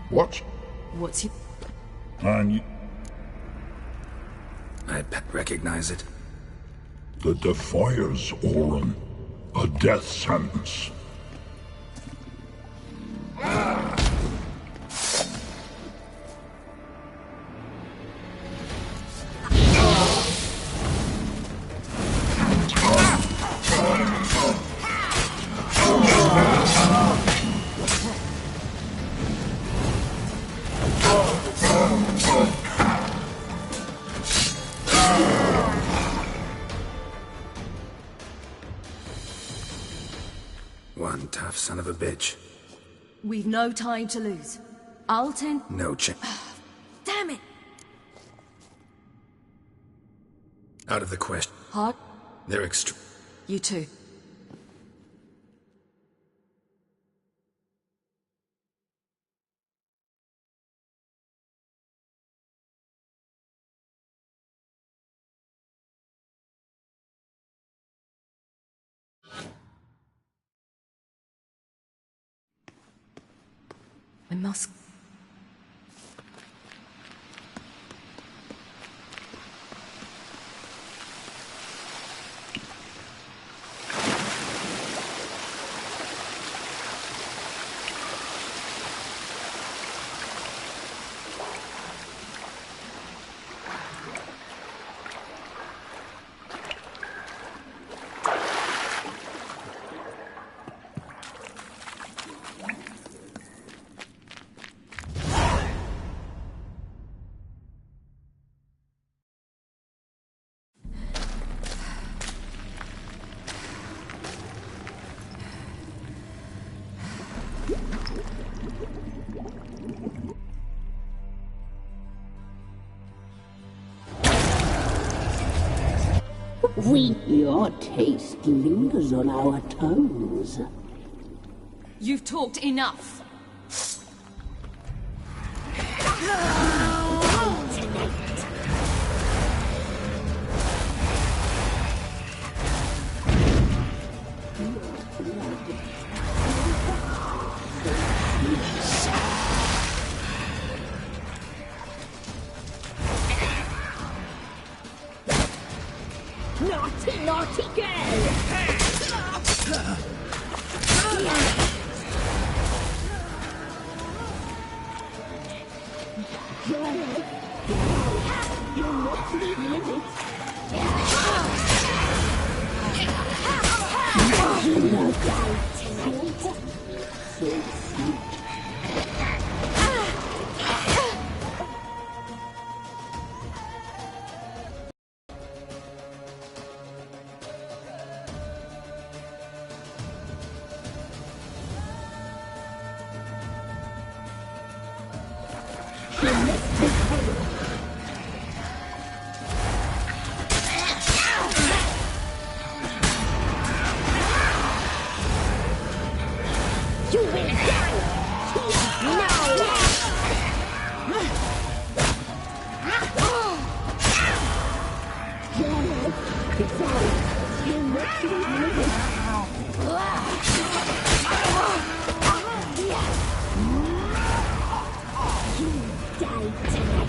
What? What's your... And I recognize it. the Defiers, Orin. A death sentence. One tough son of a bitch. We've no time to lose. Alton... No chance. Damn it! Out of the question. Hart, They're extreme. you too. I must... Your taste lingers on our tongues. You've talked enough! Naughty, naughty girl! You're not leaving it. So sweet. You will die! Now! It's all. You're not living. You die tonight.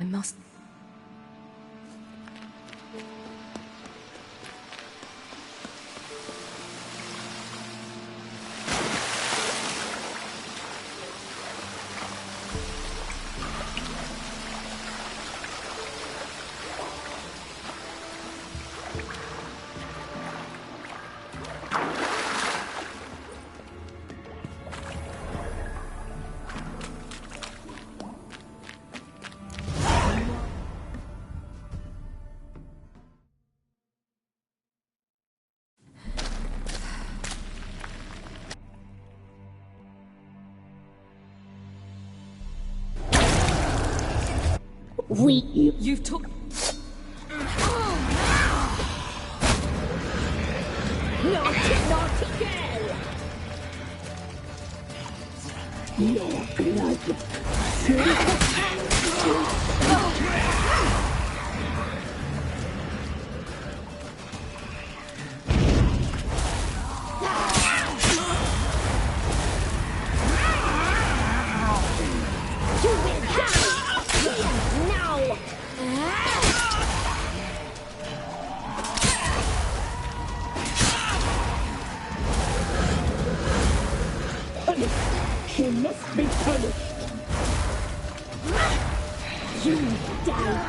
I must... You've took... Naughty, naughty girl! Your blood. You will die! Now! She must be punished. You died.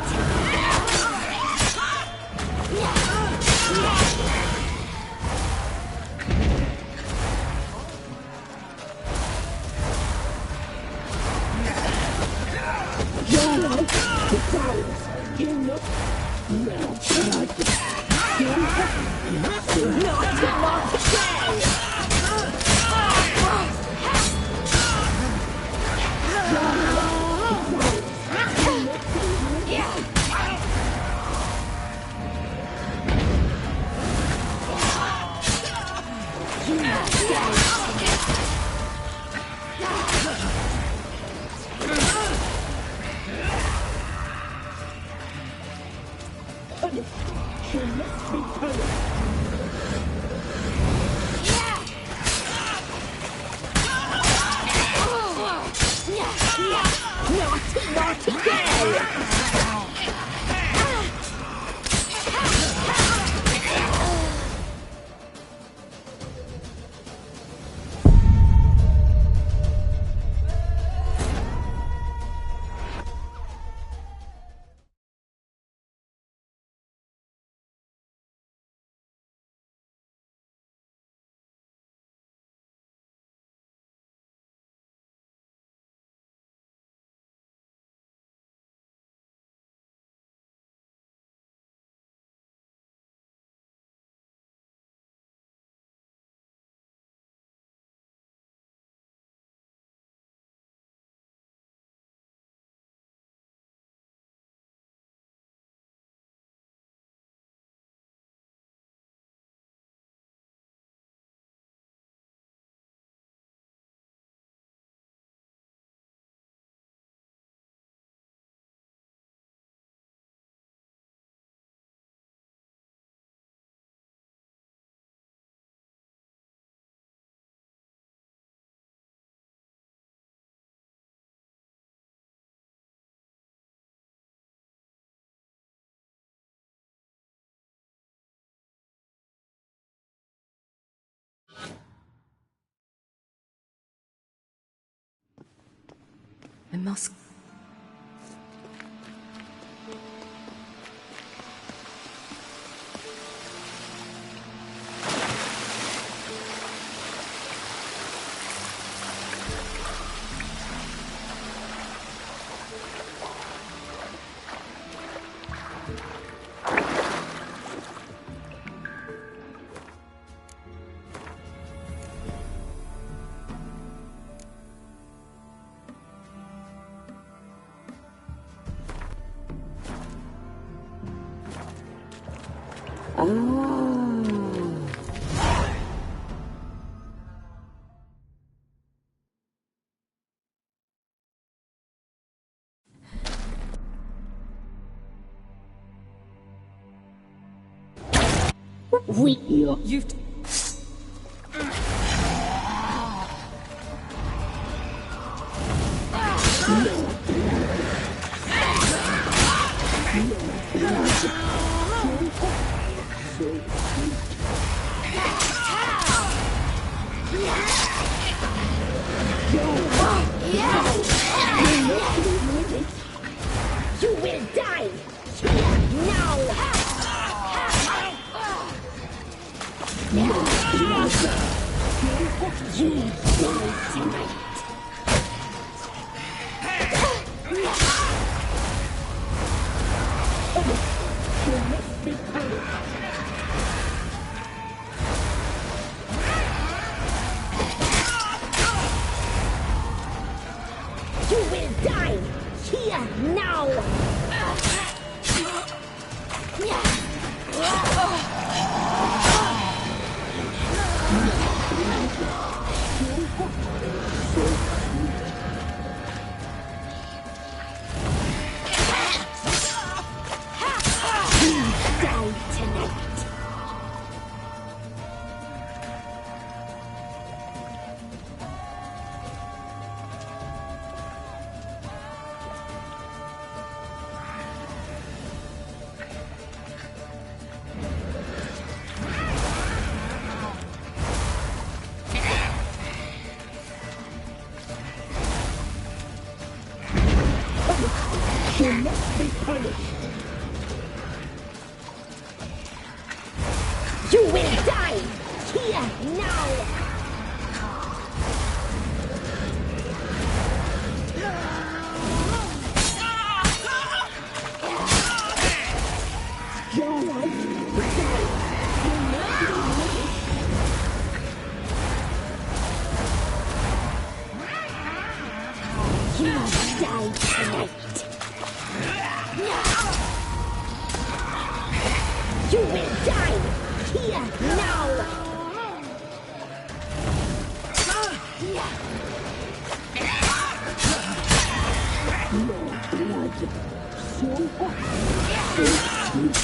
Your life decides. You look not again. She must be punished. Naughty, naughty girl! I must... You've... now! Die tonight! You must be punished. You will die here now! Your life You die tonight! You will die here now! blood so hot, so sweet.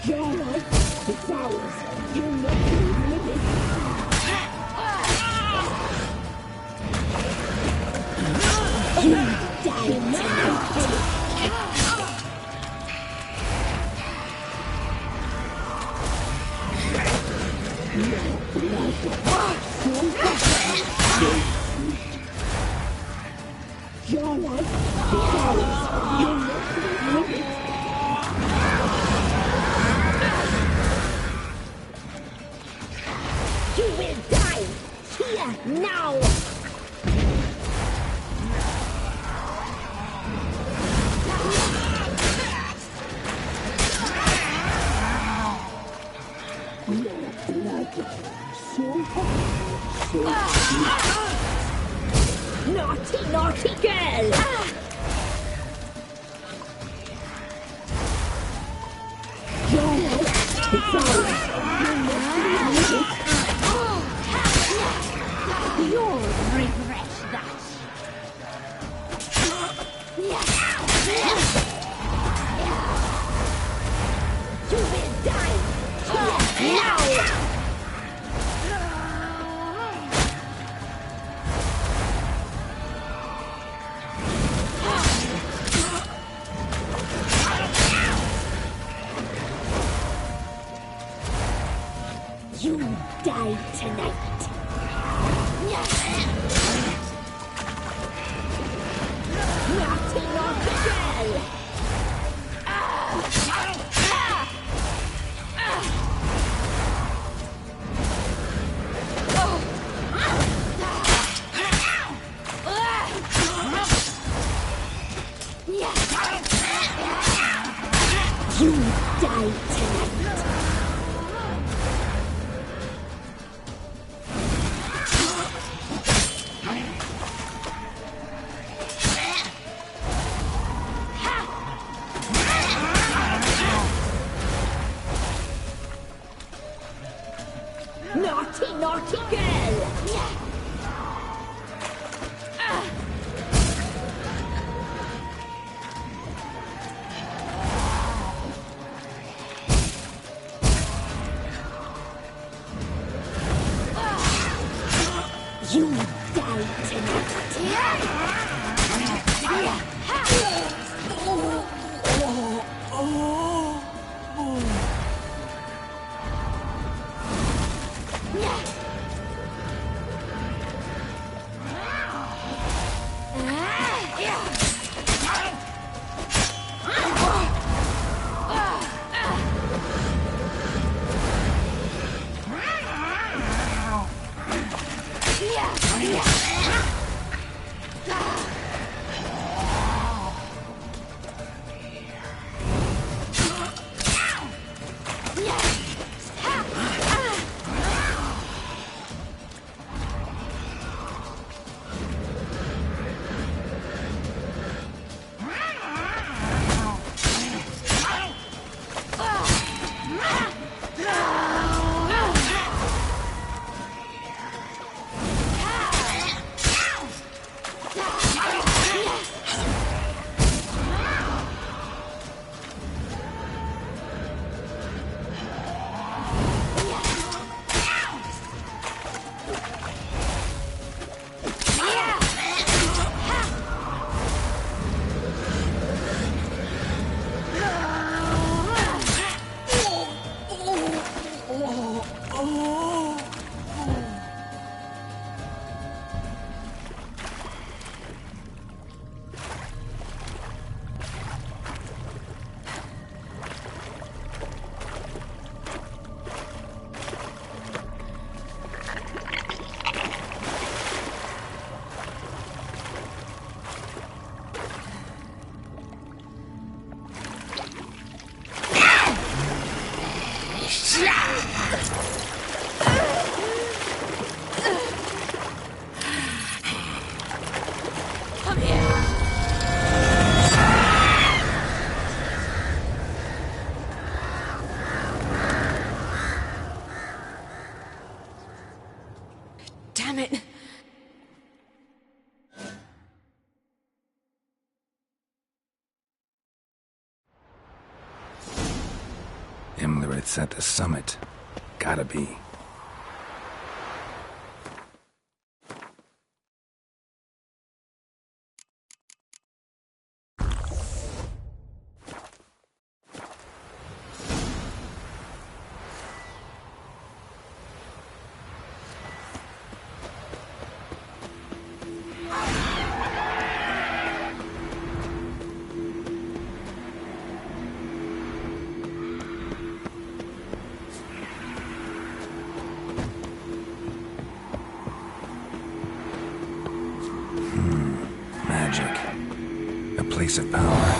Your life is ours. You're not living. You die tonight! Your life is ours. You're not living. You will die here now! Blood so hot, so sweet. Naughty, naughty girl! Your life is ours. You'll regret that! You will die here now! You die tonight! Naughty, naughty girl! You die tonight! Naughty, naughty girl! it's at the summit. Gotta be. Magic. A place of power.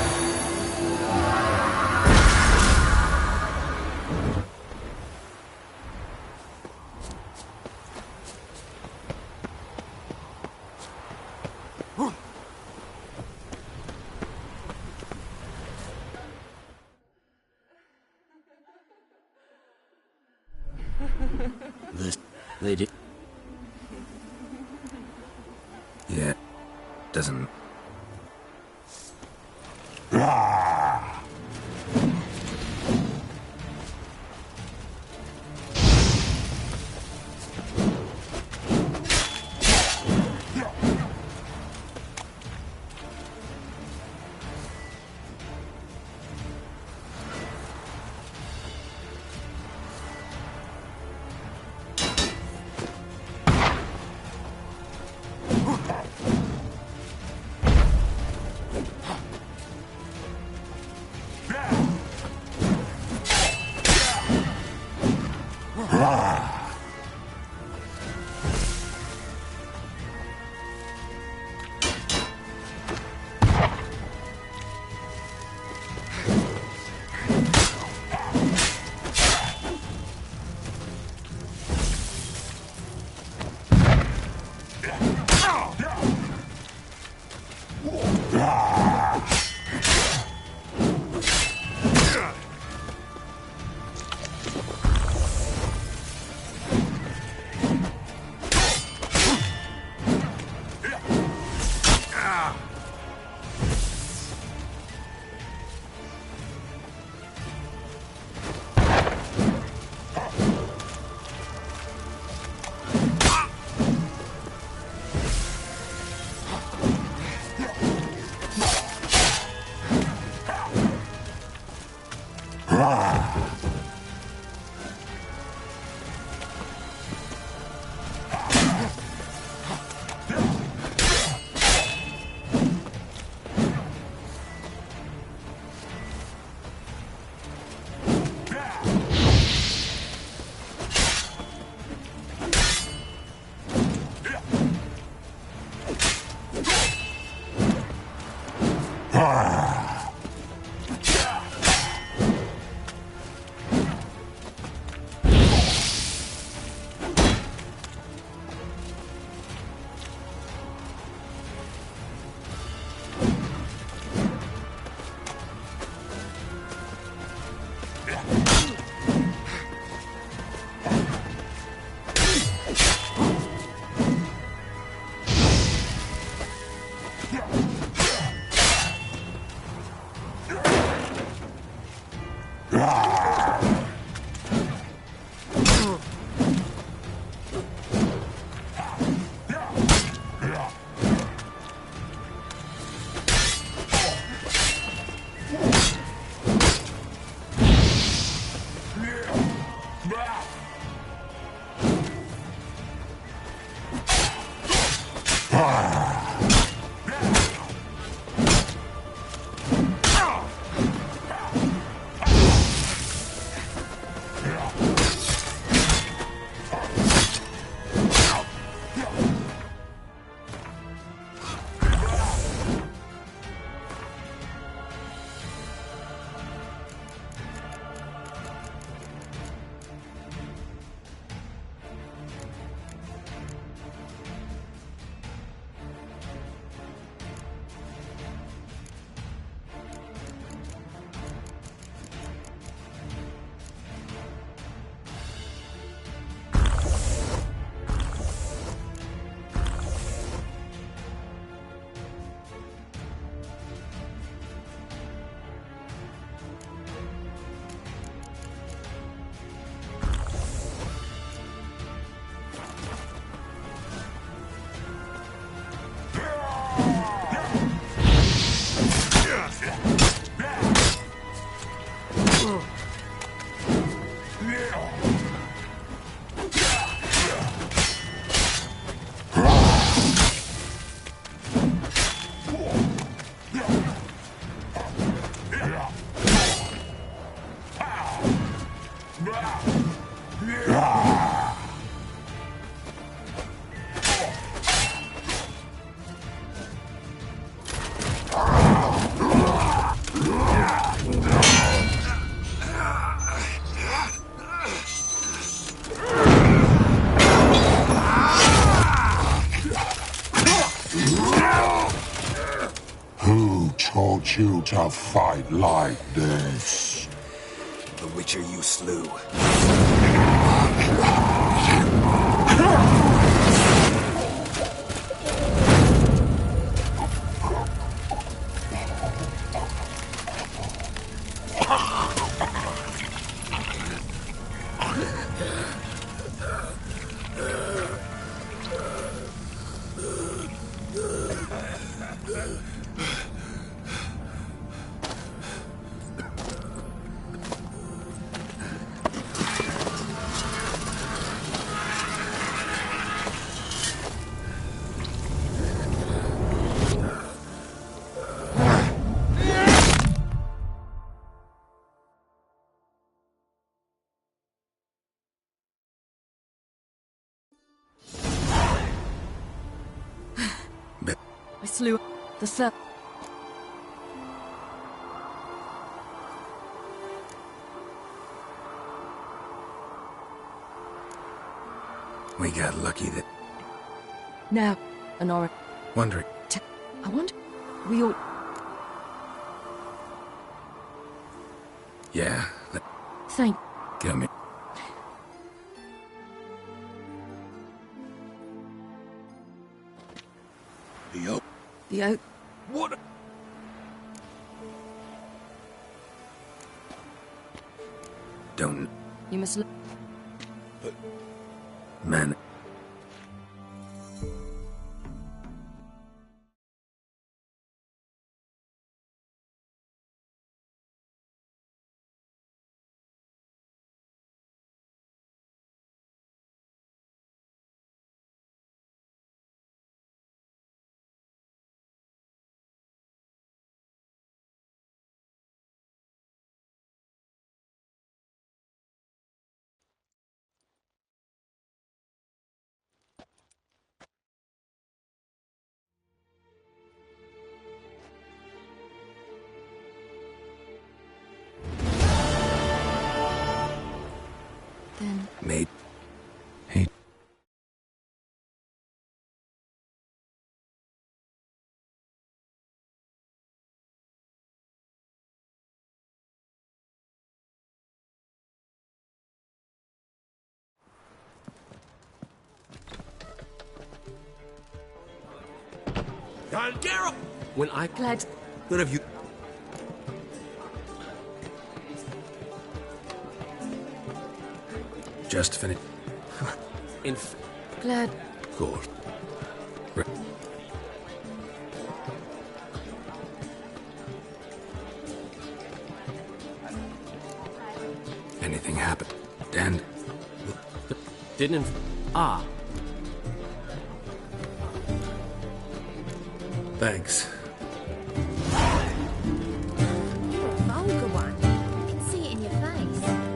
This lady. Yeah. Doesn't... taught you to fight like this? The Witcher you slew. I slew the third. We got lucky that... Now, Honora. Wondering... I wonder. We ought. Yeah, Thank. come here. The oak. What? Don't... You must. Man... Then. Mate... Hey... Geralt! When I... Glad. None of you... Just finished... In... Glad. course. Anything happened? Dan? Didn't... Ah. Thanks. You're a vulgar one. I can see it in your face.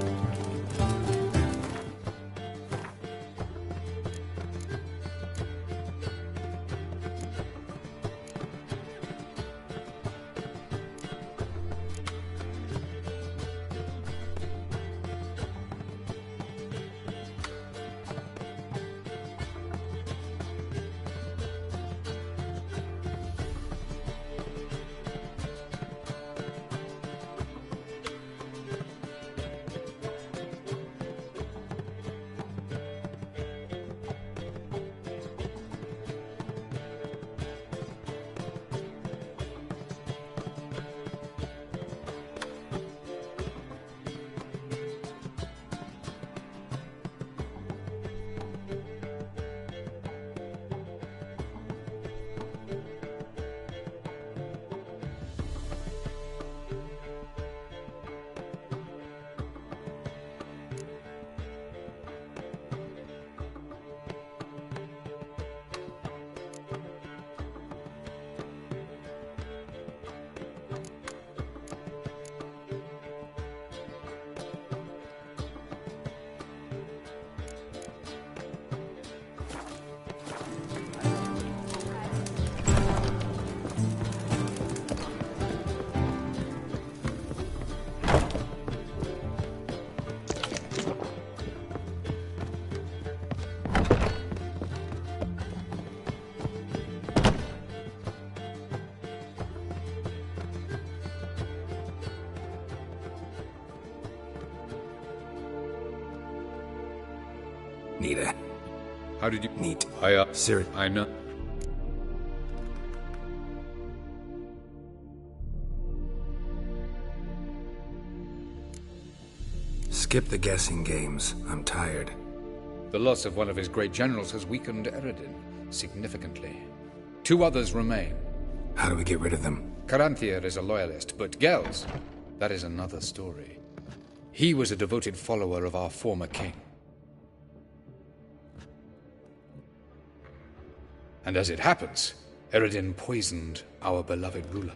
Nita. How did you... Neat. Siri. I know. Skip the guessing games. I'm tired. The loss of one of his great generals has weakened Eredin significantly. 2 others remain. How do we get rid of them? Caranthir is a loyalist, but Gels, that is another story. He was a devoted follower of our former king. And as it happens, Eredin poisoned our beloved ruler.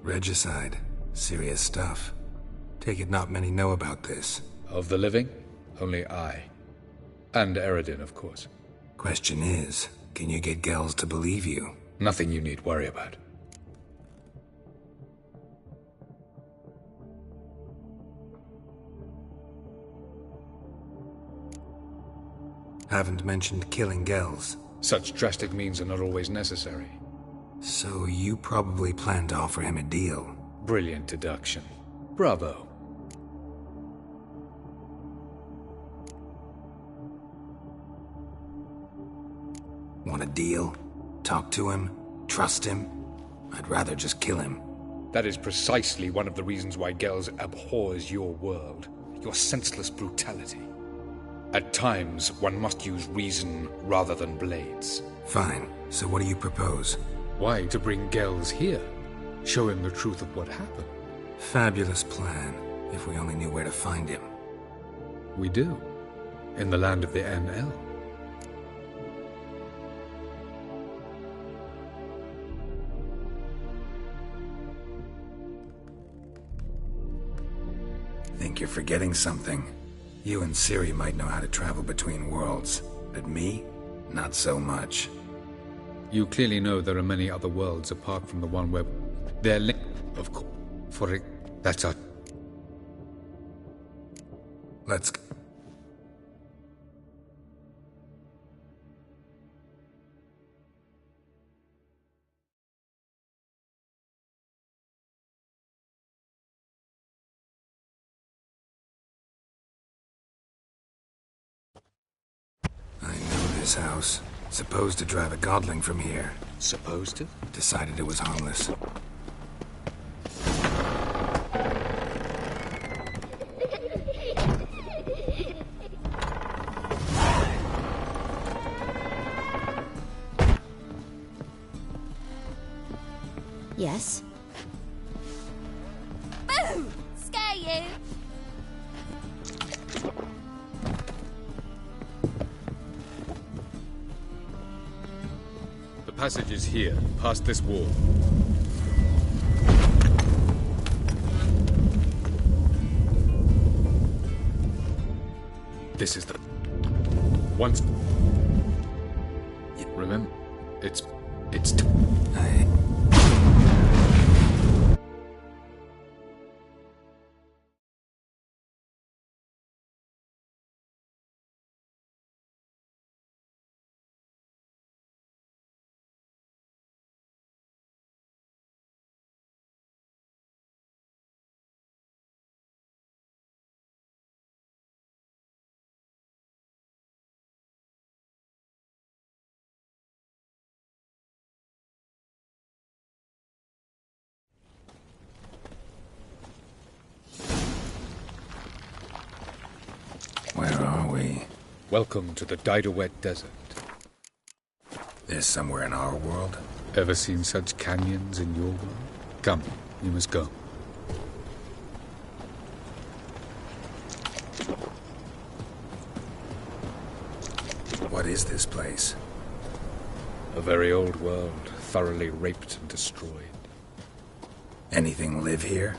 Regicide. Serious stuff. Take it not many know about this. Of the living, only I. And Eredin, of course. Question is, can you get Gels to believe you? Nothing you need worry about. Haven't mentioned killing Gels. Such drastic means are not always necessary. So you probably plan to offer him a deal. Brilliant deduction. Bravo. Want a deal? Talk to him? Trust him? I'd rather just kill him. That is precisely one of the reasons why Gels abhors your world. Your senseless brutality. At times, one must use reason rather than blades. Fine. So what do you propose? Why, to bring Gels here? Show him the truth of what happened. Fabulous plan, if we only knew where to find him. We do. In the land of the NL. Think you're forgetting something. You and Ciri might know how to travel between worlds, but me? Not so much. You clearly know there are many other worlds apart from the one where they're linked, of course. For it, that's our... Let's... I know this house. Supposed to drive a godling from here. Supposed to? Decided it was harmless. Yes? Boo! Scare you! The passage is here, past this wall. This is the... Once... Remember, it's... Where are we? Welcome to the Didowet Desert. This somewhere in our world? Ever seen such canyons in your world? Come, you must go. What is this place? A very old world, thoroughly raped and destroyed. Anything live here?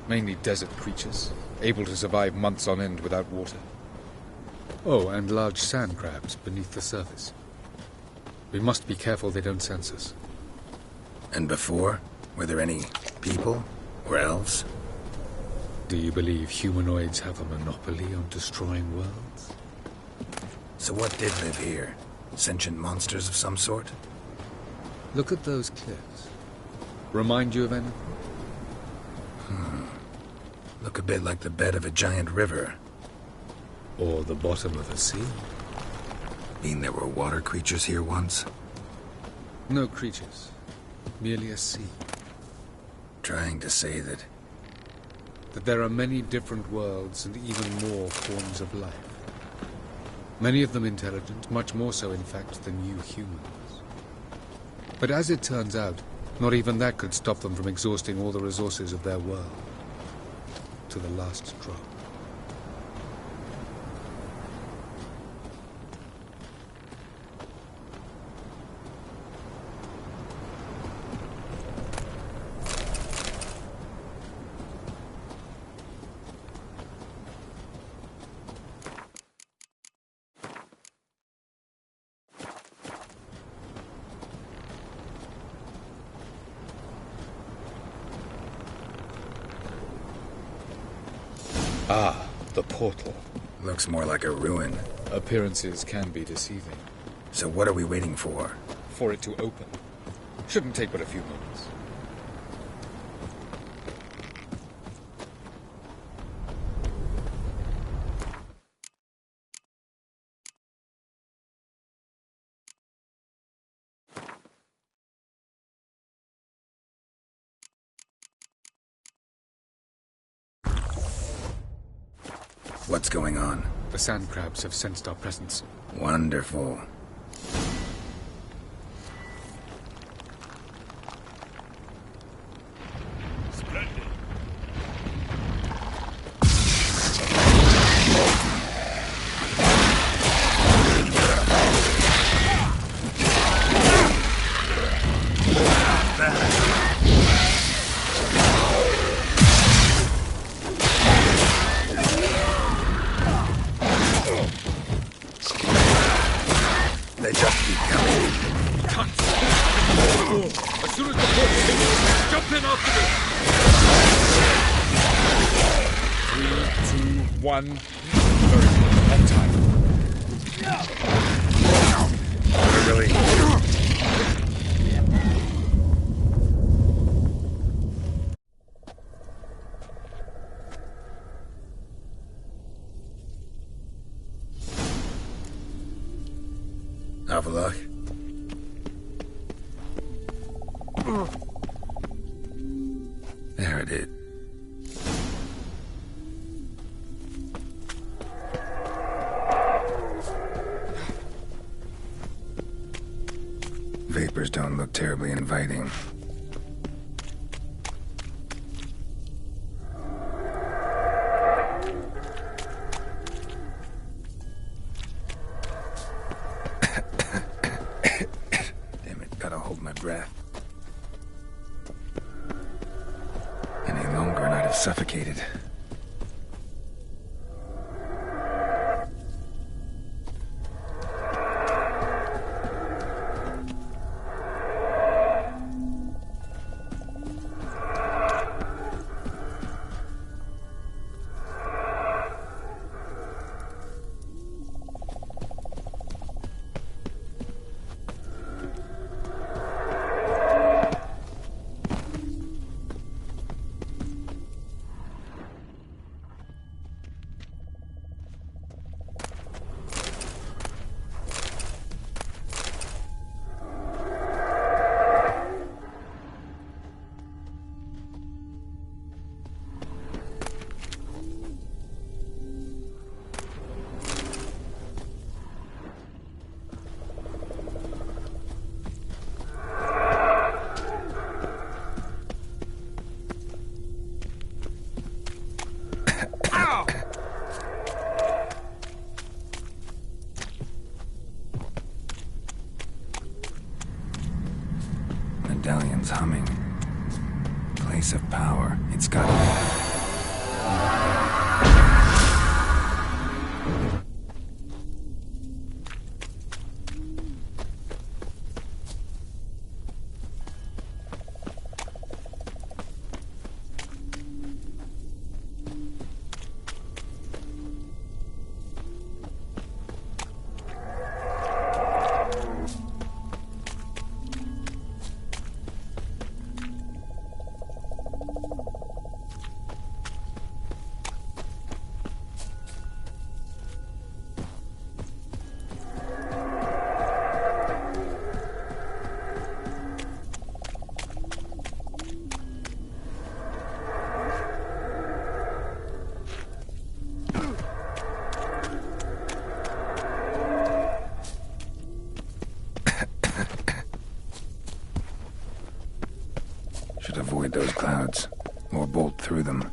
Mainly desert creatures, able to survive months on end without water. Oh, and large sand crabs beneath the surface. We must be careful they don't sense us. And before? Were there any people? Or elves? Do you believe humanoids have a monopoly on destroying worlds? So what did live here? Sentient monsters of some sort? Look at those cliffs. Remind you of anything? Look a bit like the bed of a giant river. Or the bottom of a sea? Mean there were water creatures here once? No creatures. Merely a sea. Trying to say that... That there are many different worlds and even more forms of life. Many of them intelligent, much more so in fact than you humans. But as it turns out, not even that could stop them from exhausting all the resources of their world. To the last drop. Ah, the portal. Looks more like a ruin. Appearances can be deceiving. So what are we waiting for? For it to open. Shouldn't take but a few moments. What's going on? The sand crabs have sensed our presence. Wonderful. They just keep coming. Cunts! As soon as the portal hits, jump in after me! 3, 2, 1. Very good. On time. Really? Avalok? There it is. Vapors don't look terribly inviting. Damn it, gotta hold my breath. Any longer and I'd have suffocated. Medallion's humming. Place of power. It's got... should avoid those clouds, or bolt through them.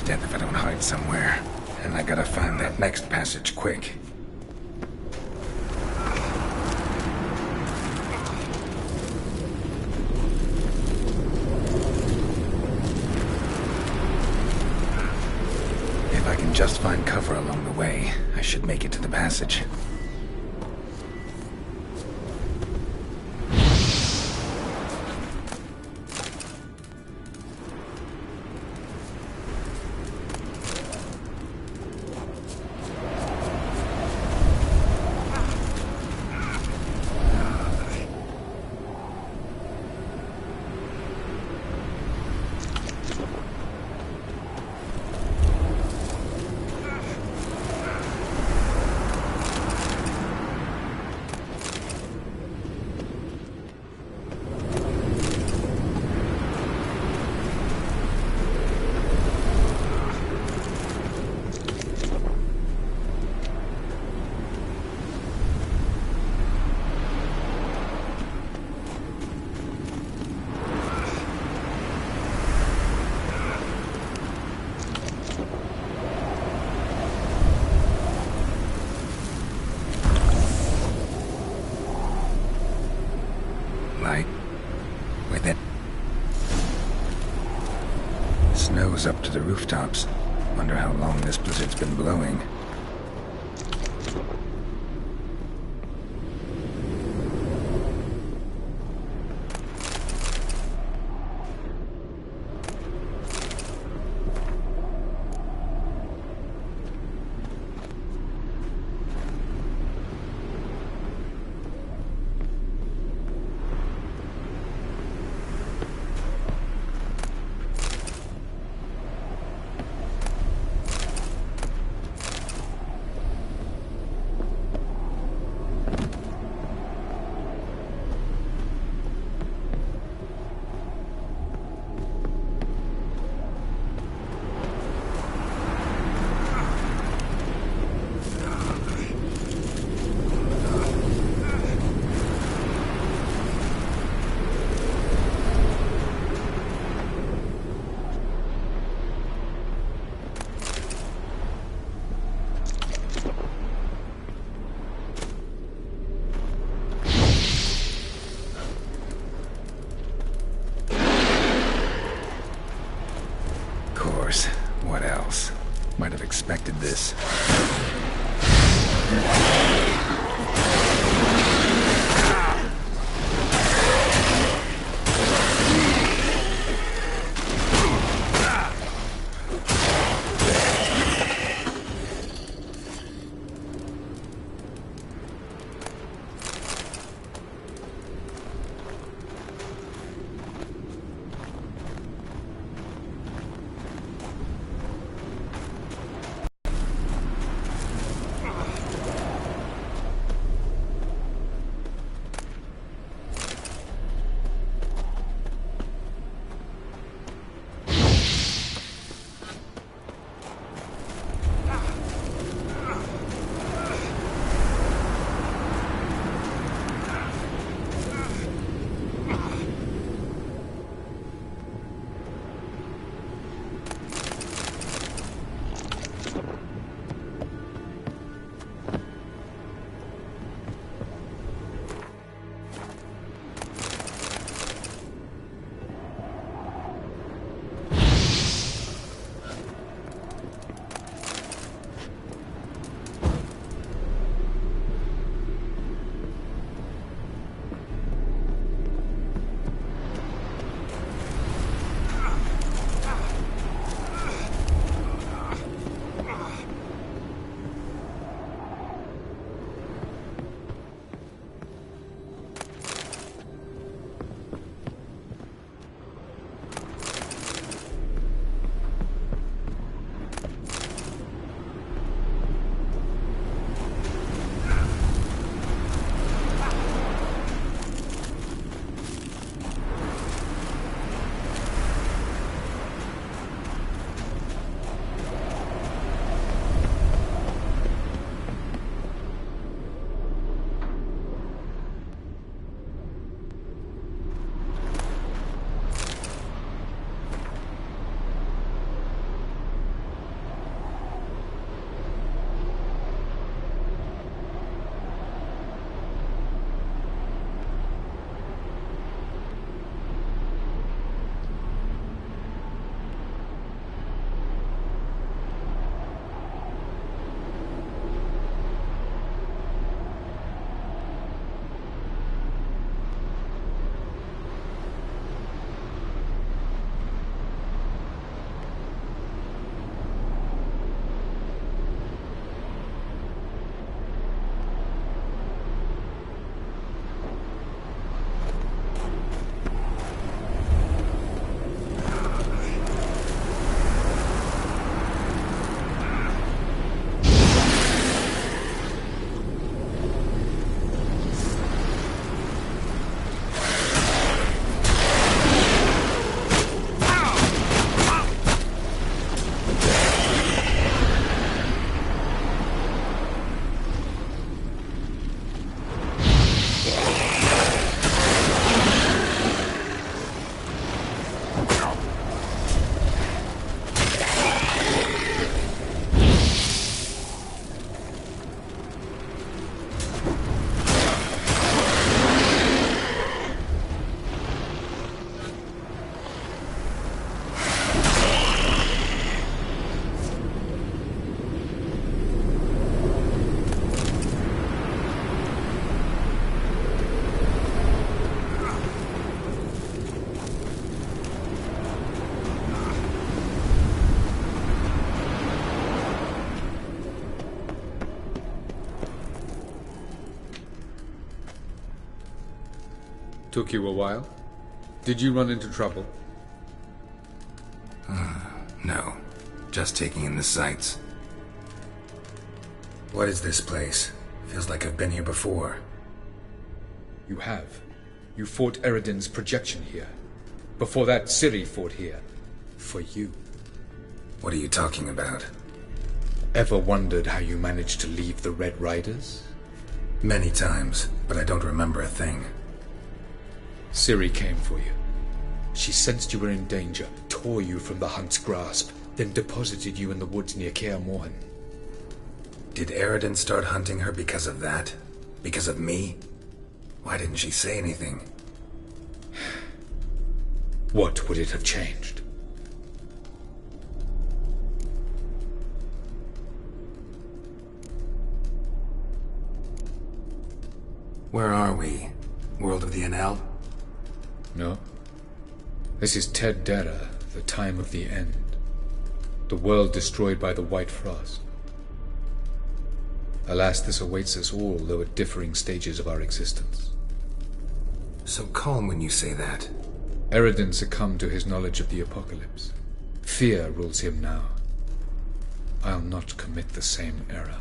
Death if I don't hide somewhere. And I gotta find that next passage quick. If I can just find cover along the way, I should make it to the passage. With it. Snow's up to the rooftops. Wonder how long this blizzard's been blowing. Took you a while? Did you run into trouble? No. Just taking in the sights. What is this place? Feels like I've been here before. You have. You fought Eredin's projection here. Before that, Ciri fought here. For you. What are you talking about? Ever wondered how you managed to leave the Red Riders? Many times, but I don't remember a thing. Ciri came for you. She sensed you were in danger, tore you from the Hunt's grasp, then deposited you in the woods near Kaer Morhen. Did Eredin start hunting her because of that? Because of me? Why didn't she say anything? What would it have changed? Where are we? World of the Enel? No. This is Ted Dera, the time of the end. The world destroyed by the White Frost. Alas, this awaits us all, though at differing stages of our existence. So calm when you say that. Eredin succumbed to his knowledge of the apocalypse. Fear rules him now. I'll not commit the same error.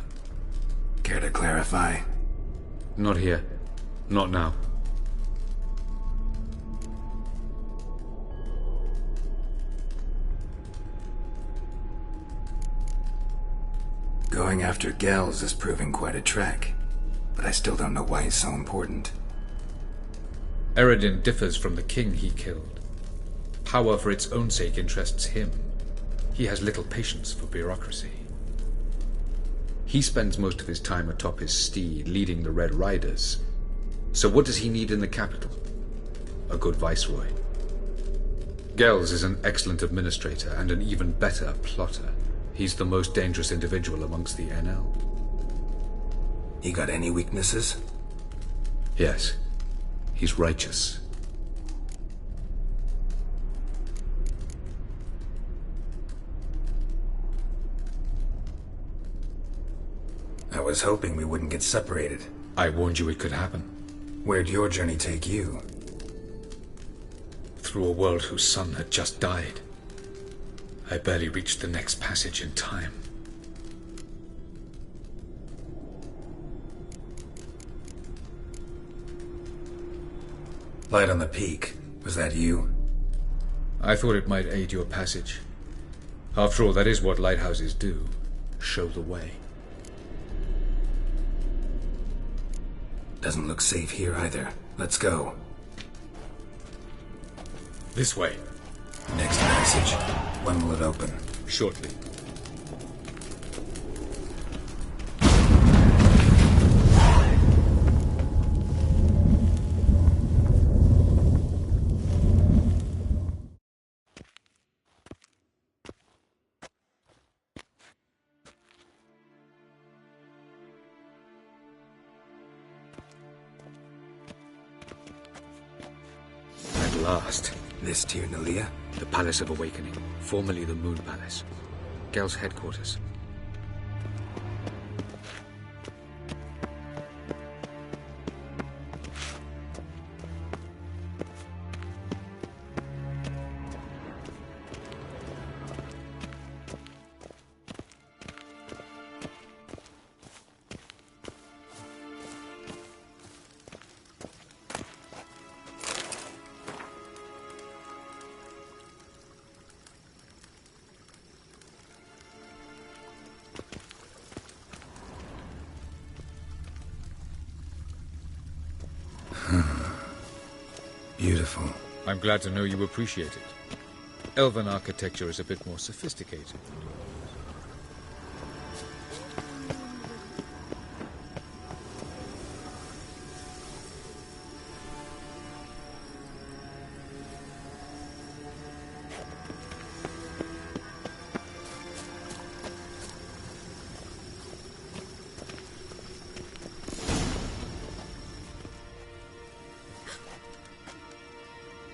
Care to clarify? Not here. Not now. Going after Gels is proving quite a trek, but I still don't know why he's so important. Eredin differs from the king he killed. Power for its own sake interests him. He has little patience for bureaucracy. He spends most of his time atop his steed, leading the Red Riders. So what does he need in the capital? A good viceroy. Gels is an excellent administrator and an even better plotter. He's the most dangerous individual amongst the Enel. He got any weaknesses? Yes. He's righteous. I was hoping we wouldn't get separated. I warned you it could happen. Where'd your journey take you? Through a world whose son had just died. I barely reached the next passage in time. Light on the peak. Was that you? I thought it might aid your passage. After all, that is what lighthouses do. Show the way. Doesn't look safe here either. Let's go. This way. Next passage. When will it open? Shortly. At last. This Tyr Nalia? The Palace of Awakening, formerly the Moon Palace. Gel's headquarters. Beautiful. I'm glad to know you appreciate it. Elven architecture is a bit more sophisticated.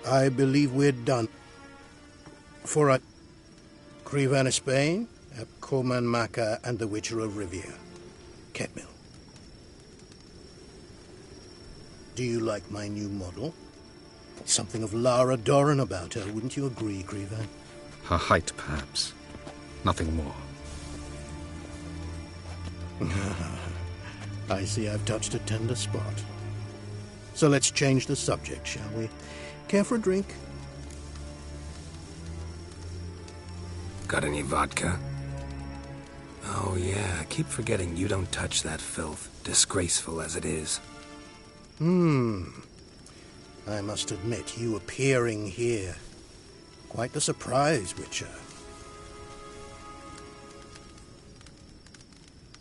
I believe we're done. For a Crevan of Spain, Coman Maka, and the Witcher of Rivia. Ketmil. Do you like my new model? Something of Lara Doran about her, wouldn't you agree, Crevan? Her height, perhaps. Nothing more. I see I've touched a tender spot. So let's change the subject, shall we? Care for a drink? Got any vodka? Oh yeah, I keep forgetting you don't touch that filth, disgraceful as it is. I must admit, you appearing here. Quite the surprise, Witcher.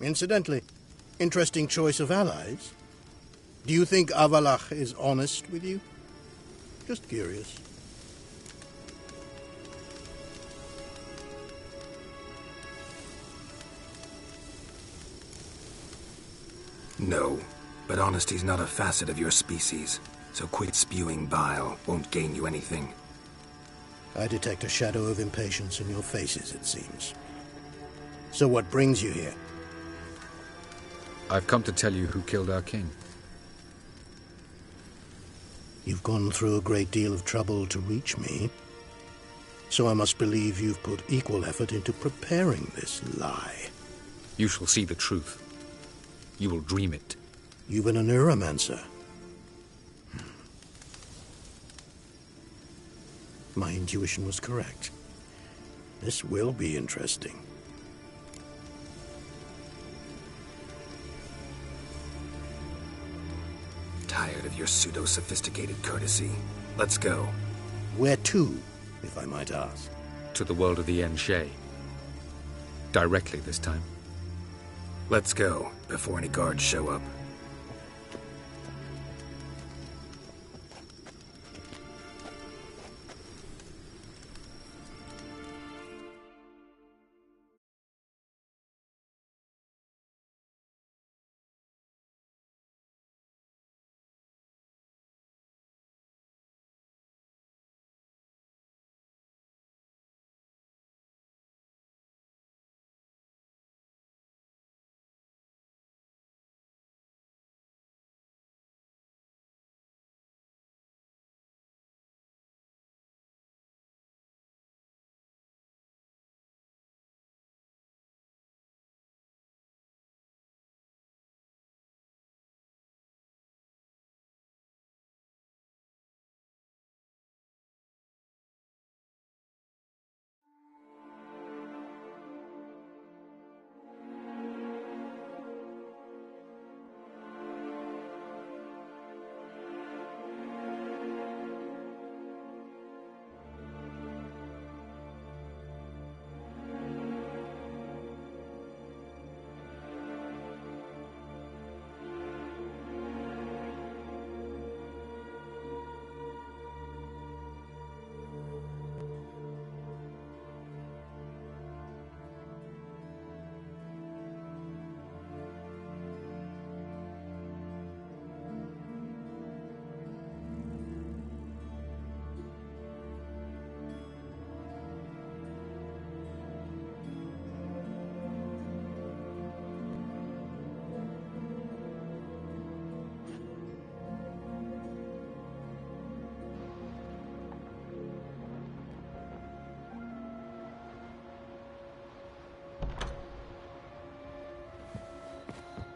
Incidentally, interesting choice of allies. Do you think Avalach is honest with you? Just curious. No. But honesty's not a facet of your species, so quit spewing bile won't gain you anything. I detect a shadow of impatience in your faces, it seems. So what brings you here? I've come to tell you who killed our king. You've gone through a great deal of trouble to reach me, so I must believe you've put equal effort into preparing this lie. You shall see the truth. You will dream it. You've been a neuromancer. My intuition was correct. This will be interesting. Tired of your pseudo-sophisticated courtesy. Let's go. Where to, if I might ask? To the world of the Yen Shay. Directly this time. Let's go, before any guards show up.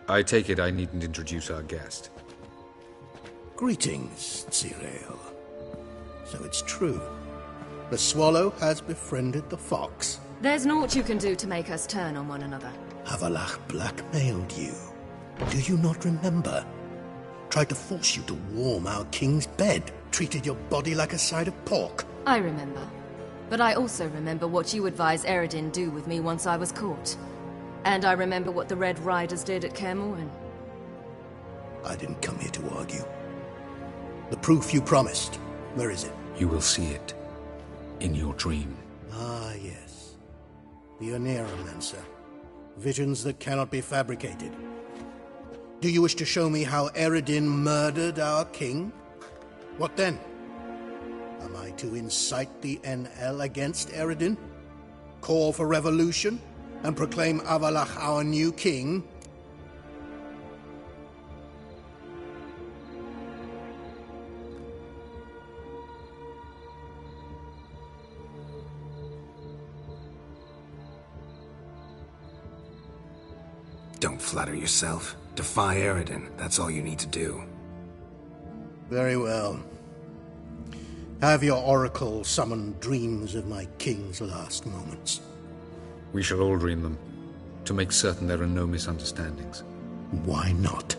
I take it I needn't introduce our guest. Greetings, Zireael. So it's true. The swallow has befriended the fox. There's naught you can do to make us turn on one another. Avallac'h blackmailed you. Do you not remember? Tried to force you to warm our king's bed. Treated your body like a side of pork. I remember. But I also remember what you advised Eredin do with me once I was caught. And I remember what the Red Riders did at Kaer Morhen. I didn't come here to argue. The proof you promised, where is it? You will see it. In your dream. Ah, yes. The Oneiromancer. Visions that cannot be fabricated. Do you wish to show me how Eredin murdered our king? What then? Am I to incite the NL against Eredin? Call for revolution? And proclaim Avallac'h our new king? Don't flatter yourself. Defy Eredin. That's all you need to do. Very well. Have your oracle summon dreams of my king's last moments. We shall all dream them, to make certain there are no misunderstandings. Why not?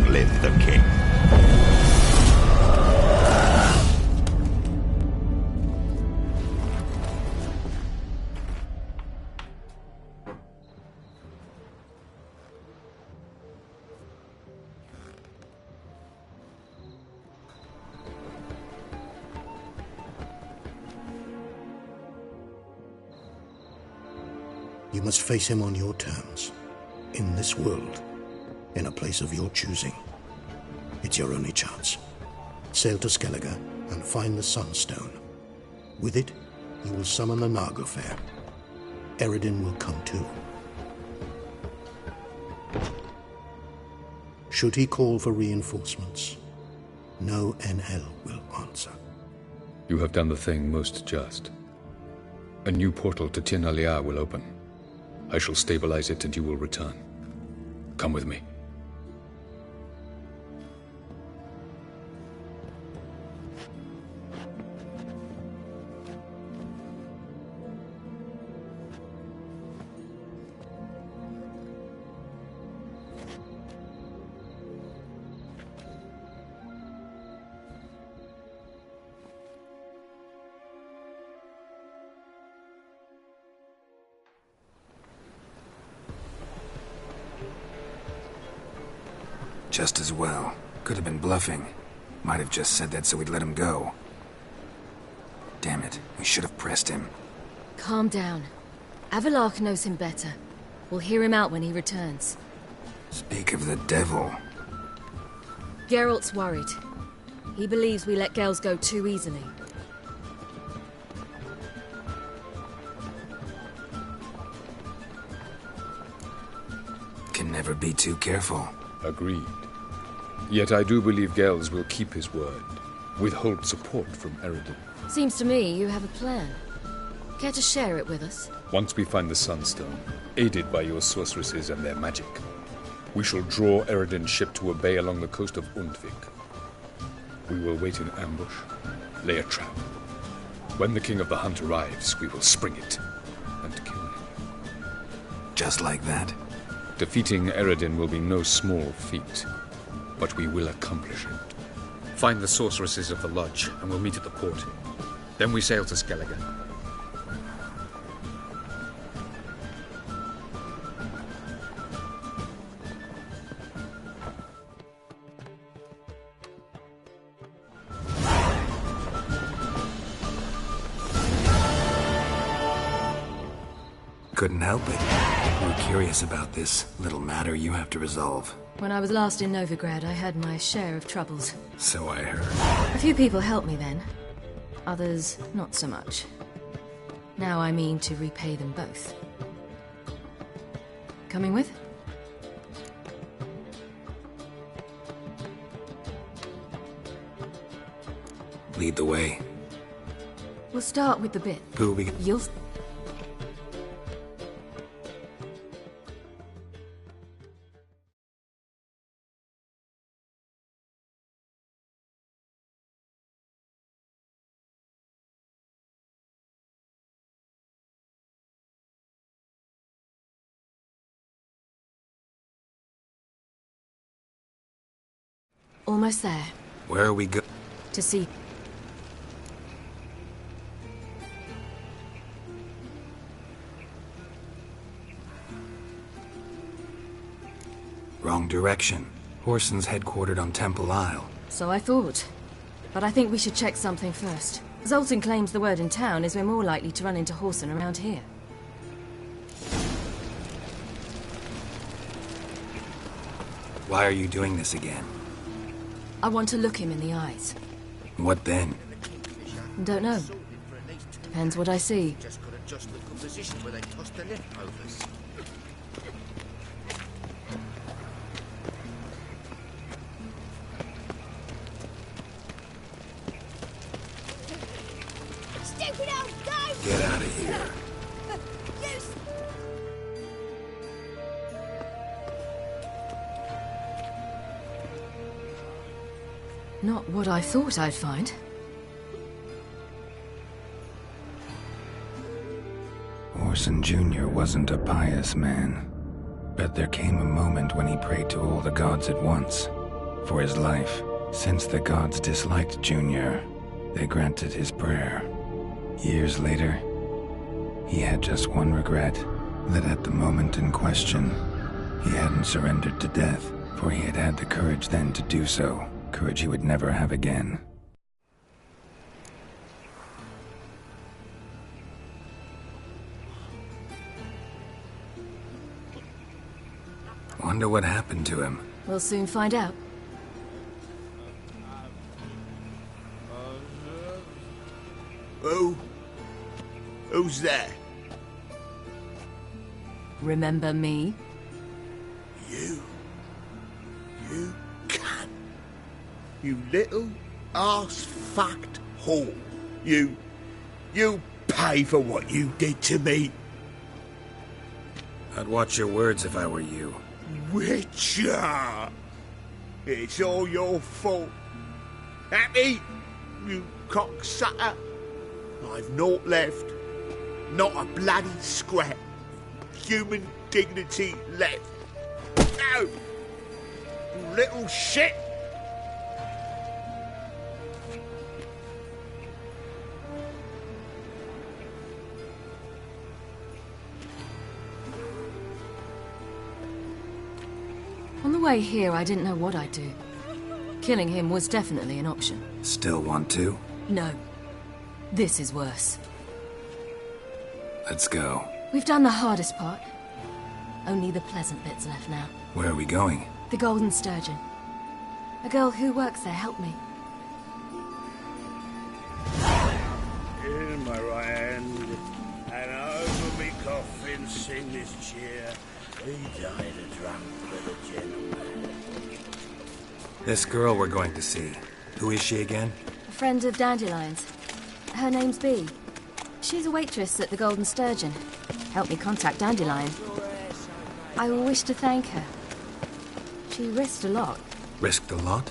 Long live the king. You must face him on your terms. In this world. In a place of your choosing. It's your only chance. Sail to Skellige and find the Sunstone. With it, you will summon the Naga Fair. Eredin will come too. Should he call for reinforcements, no NL will answer. You have done the thing most just. A new portal to Tir na Liar will open. I shall stabilize it and you will return. Come with me. Just as well. Could have been bluffing. Might have just said that so we'd let him go. Damn it, we should have pressed him. Calm down. Avalark knows him better. We'll hear him out when he returns. Speak of the devil. Geralt's worried. He believes we let Gels go too easily. Can never be too careful. Agreed. Yet I do believe Gels will keep his word. Withhold support from Eredin. Seems to me you have a plan. Care to share it with us? Once we find the Sunstone, aided by your sorceresses and their magic, we shall draw Eredin's ship to a bay along the coast of Undvik. We will wait in ambush, lay a trap. When the King of the Hunt arrives, we will spring it and kill him. Just like that? Defeating Eredin will be no small feat, but we will accomplish it. Find the sorceresses of the Lodge, and we'll meet at the port. Then we sail to Skellige. Couldn't help it. We're curious about this little matter you have to resolve. When I was last in Novigrad, I had my share of troubles. So I heard. A few people helped me then. Others, not so much. Now I mean to repay them both. Coming with? Lead the way. We'll start with the bit. Who we... You'll... Almost there. Where are we go... To see... Wrong direction. Whoreson's headquartered on Temple Isle. So I thought. But I think we should check something first. Zoltan claims the word in town is we're more likely to run into Whoreson around here. Why are you doing this again? I want to look him in the eyes. What then? Don't know. Depends what I see. Just got to adjust the composition where they toss the leftovers. Stupid old guy! Get out of here. Not what I thought I'd find. Whoreson Jr. wasn't a pious man. But there came a moment when he prayed to all the gods at once. for his life. Since the gods disliked Junior, they granted his prayer. Years later, he had just one regret, that at the moment in question, he hadn't surrendered to death, for he had had the courage then to do so, courage he would never have again. Wonder what happened to him. We'll soon find out. Who's there? Remember me? You cunt. You little ass-fucked whore. You pay for what you did to me. I'd watch your words if I were you. Witcher! It's all your fault. Happy, you cocksucker. I've naught left. Not a bloody scrap. Human dignity left. No! You little shit! On the way here, I didn't know what I'd do. Killing him was definitely an option. Still want to? No. This is worse. Let's go. We've done the hardest part. Only the pleasant bits left now. Where are we going? The Golden Sturgeon. A girl who works there helped me. In my right hand, and over me coffin sing this cheer. He died a drunk with a gentleman. This girl we're going to see. Who is she again? A friend of Dandelion's. Her name's Bee. She's a waitress at the Golden Sturgeon. Helped me contact Dandelion. I wish to thank her. She risked a lot. Risked a lot?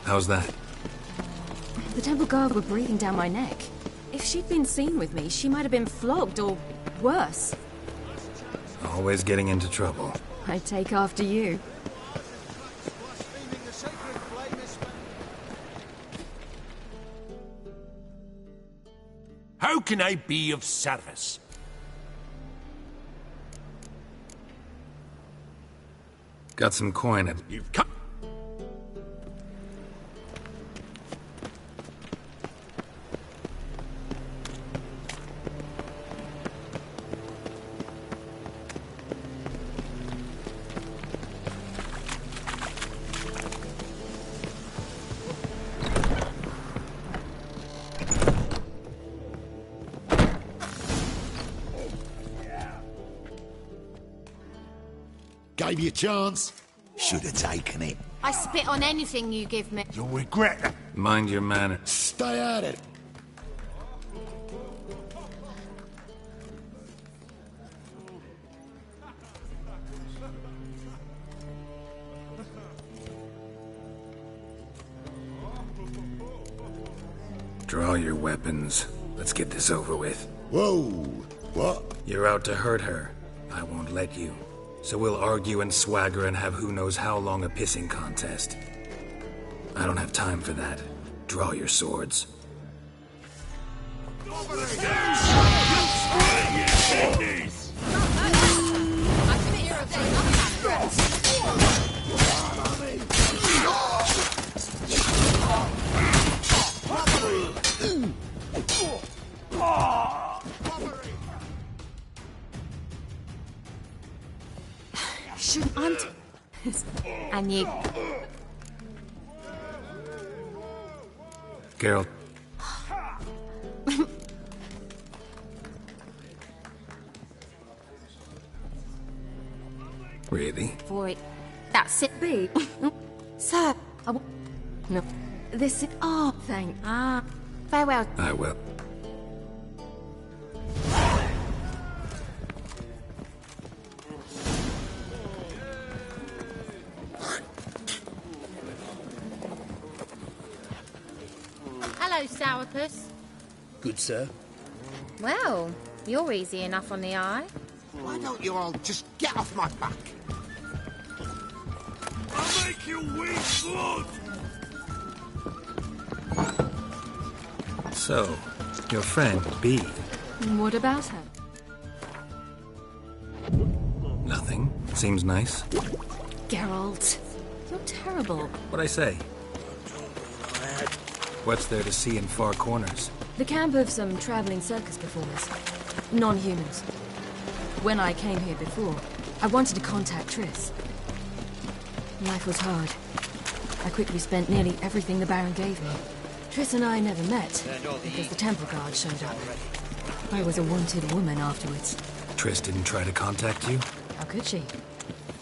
How's that? The Temple Guard were breathing down my neck. If she'd been seen with me, she might have been flogged or worse. Always getting into trouble. I take after you. How can I be of service? Got some coin at... You've come... Gave you a chance. Should have taken it. I spit on anything you give me. You'll regret that. Mind your manners. Stay at it. Draw your weapons. Let's get this over with. Whoa. What? You're out to hurt her. I won't let you. So we'll argue and swagger and have who knows how long a pissing contest. I don't have time for that. Draw your swords. Shouldn't hunt. And you. Geralt. Really? For it. That's it. Bee? Sir. No. This is... Oh, thank... Ah. Farewell. I will. Hello, Sourpuss. Good, sir. Well, you're easy enough on the eye. Why don't you all just get off my back? I'll make you weak blood! So, your friend, B. What about her? Nothing. Seems nice. Geralt, you're terrible. What'd I say? What's there to see in far corners? The camp of some traveling circus performers. Non-humans. When I came here before, I wanted to contact Triss. Life was hard. I quickly spent nearly everything the Baron gave me. Triss and I never met, because the Temple Guard showed up. I was a wanted woman afterwards. Triss didn't try to contact you? How could she?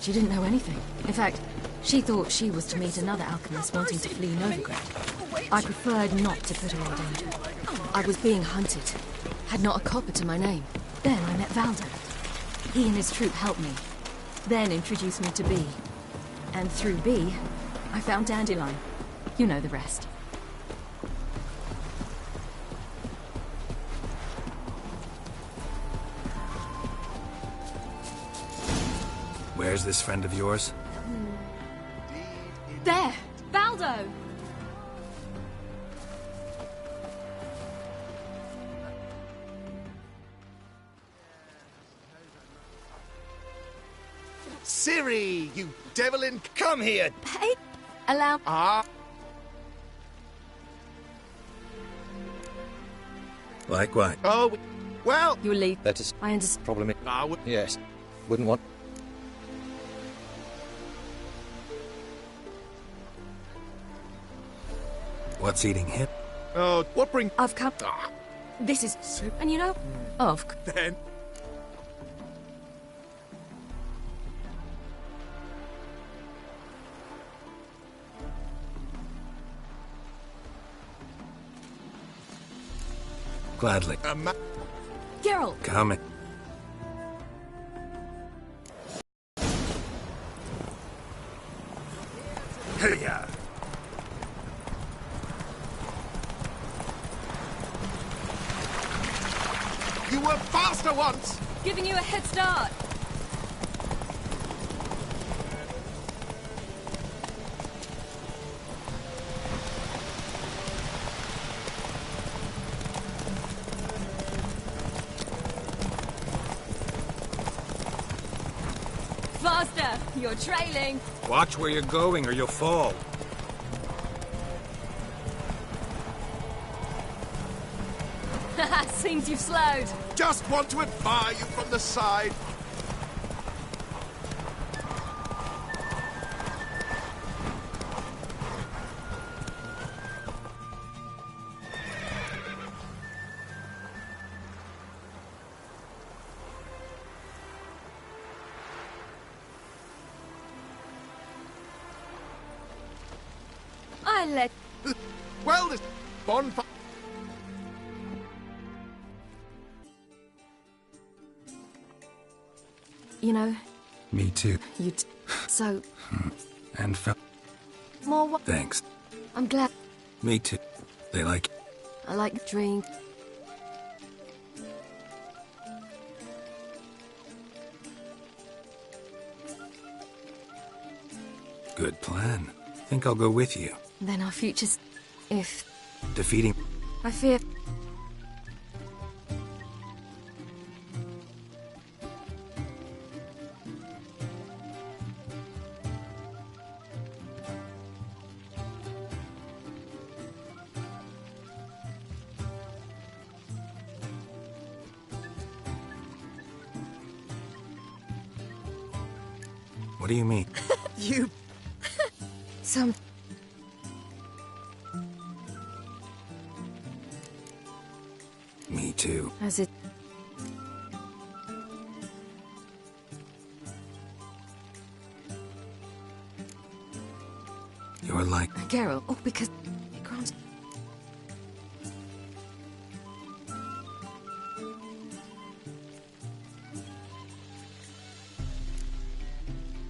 She didn't know anything. In fact, she thought she was to meet another alchemist wanting to flee Novigrad. I preferred not to put her in danger. I was being hunted. Had not a copper to my name. Then I met Valder. He and his troop helped me. Then introduced me to B. And through B, I found Dandelion. You know the rest. Where's this friend of yours? There! Baldo! Ciri, you devil in... Come here! Hey! Allow... Likewise. Oh, well... You leave. That is... I understand. Problem is... Yes. Wouldn't want... What's eating him? Oh, what bring... I've come... This is... And you know... Of... Then... Gladly. Geralt! Coming. Hiya! You were faster once! Giving you a head start! Faster! You're trailing! Watch where you're going or you'll fall. Seems you've slowed. Just want to admire you from the side. I let... Well, this bonfire... You know, Me too. so... And felt... More... Thanks. I'm glad. Me too. They like... I like drink. Good plan. Think I'll go with you. Then our futures... If... Defeating... I fear... What do you mean? You... Some... Me too. As it... You're like... Geralt. Oh, because... It grants...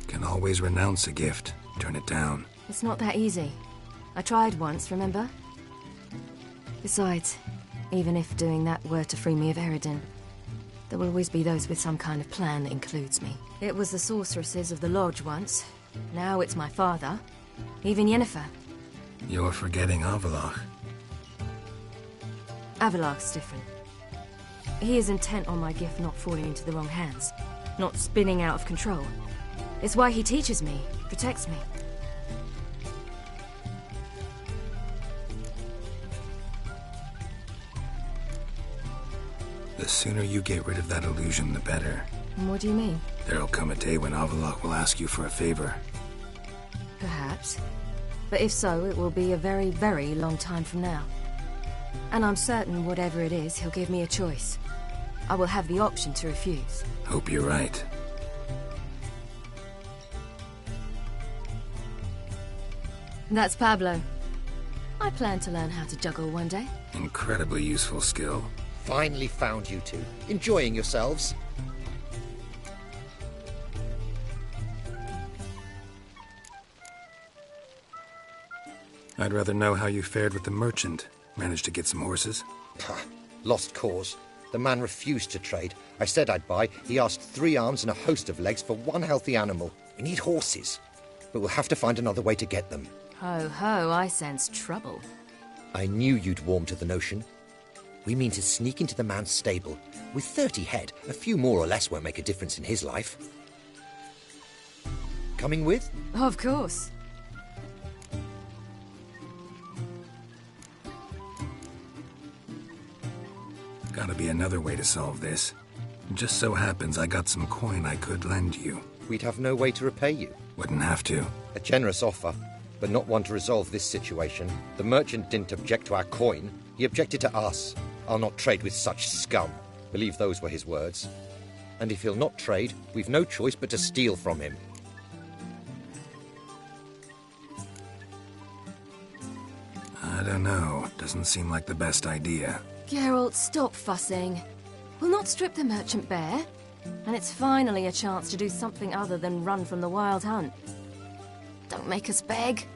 Can always renounce a gift. Turn it down. It's not that easy. I tried once, remember? Besides, even if doing that were to free me of Eredin, there will always be those with some kind of plan that includes me. It was the sorceresses of the Lodge once. Now it's my father. Even Yennefer. You're forgetting Avallac'h. Avalok's different. He is intent on my gift not falling into the wrong hands, not spinning out of control. It's why he teaches me, protects me. The sooner you get rid of that illusion, the better. What do you mean? There'll come a day when Avallac'h will ask you for a favor. Perhaps. But if so, it will be a very, very long time from now. And I'm certain whatever it is, he'll give me a choice. I will have the option to refuse. Hope you're right. That's Pablo. I plan to learn how to juggle one day. Incredibly useful skill. Finally found you two. Enjoying yourselves? I'd rather know how you fared with the merchant. Managed to get some horses? Lost cause. The man refused to trade. I said I'd buy. He asked 3 arms and a host of legs for one healthy animal. We need horses. But we'll have to find another way to get them. Ho ho, I sense trouble. I knew you'd warm to the notion. We mean to sneak into the man's stable. With 30 head, a few more or less won't make a difference in his life. Coming with? Of course. Gotta be another way to solve this. Just so happens I got some coin I could lend you. We'd have no way to repay you. Wouldn't have to. A generous offer, but not one to resolve this situation. The merchant didn't object to our coin. He objected to us. I'll not trade with such scum. Believe those were his words. And if he'll not trade, we've no choice but to steal from him. I don't know. Doesn't seem like the best idea. Geralt, stop fussing. We'll not strip the merchant bare. And it's finally a chance to do something other than run from the wild hunt. Don't make us beg.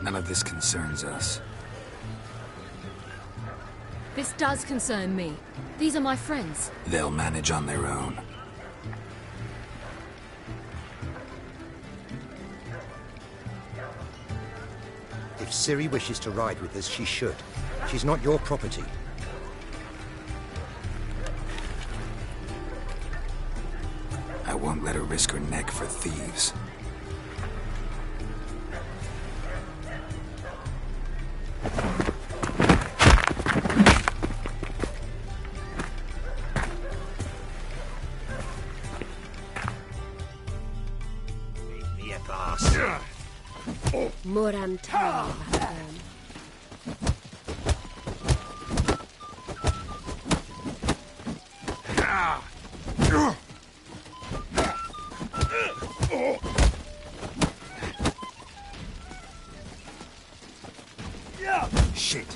None of this concerns us. This does concern me. These are my friends. They'll manage on their own. If Ciri wishes to ride with us, she should. She's not your property. I won't let her risk her neck for thieves. Moram Tarn. Shit.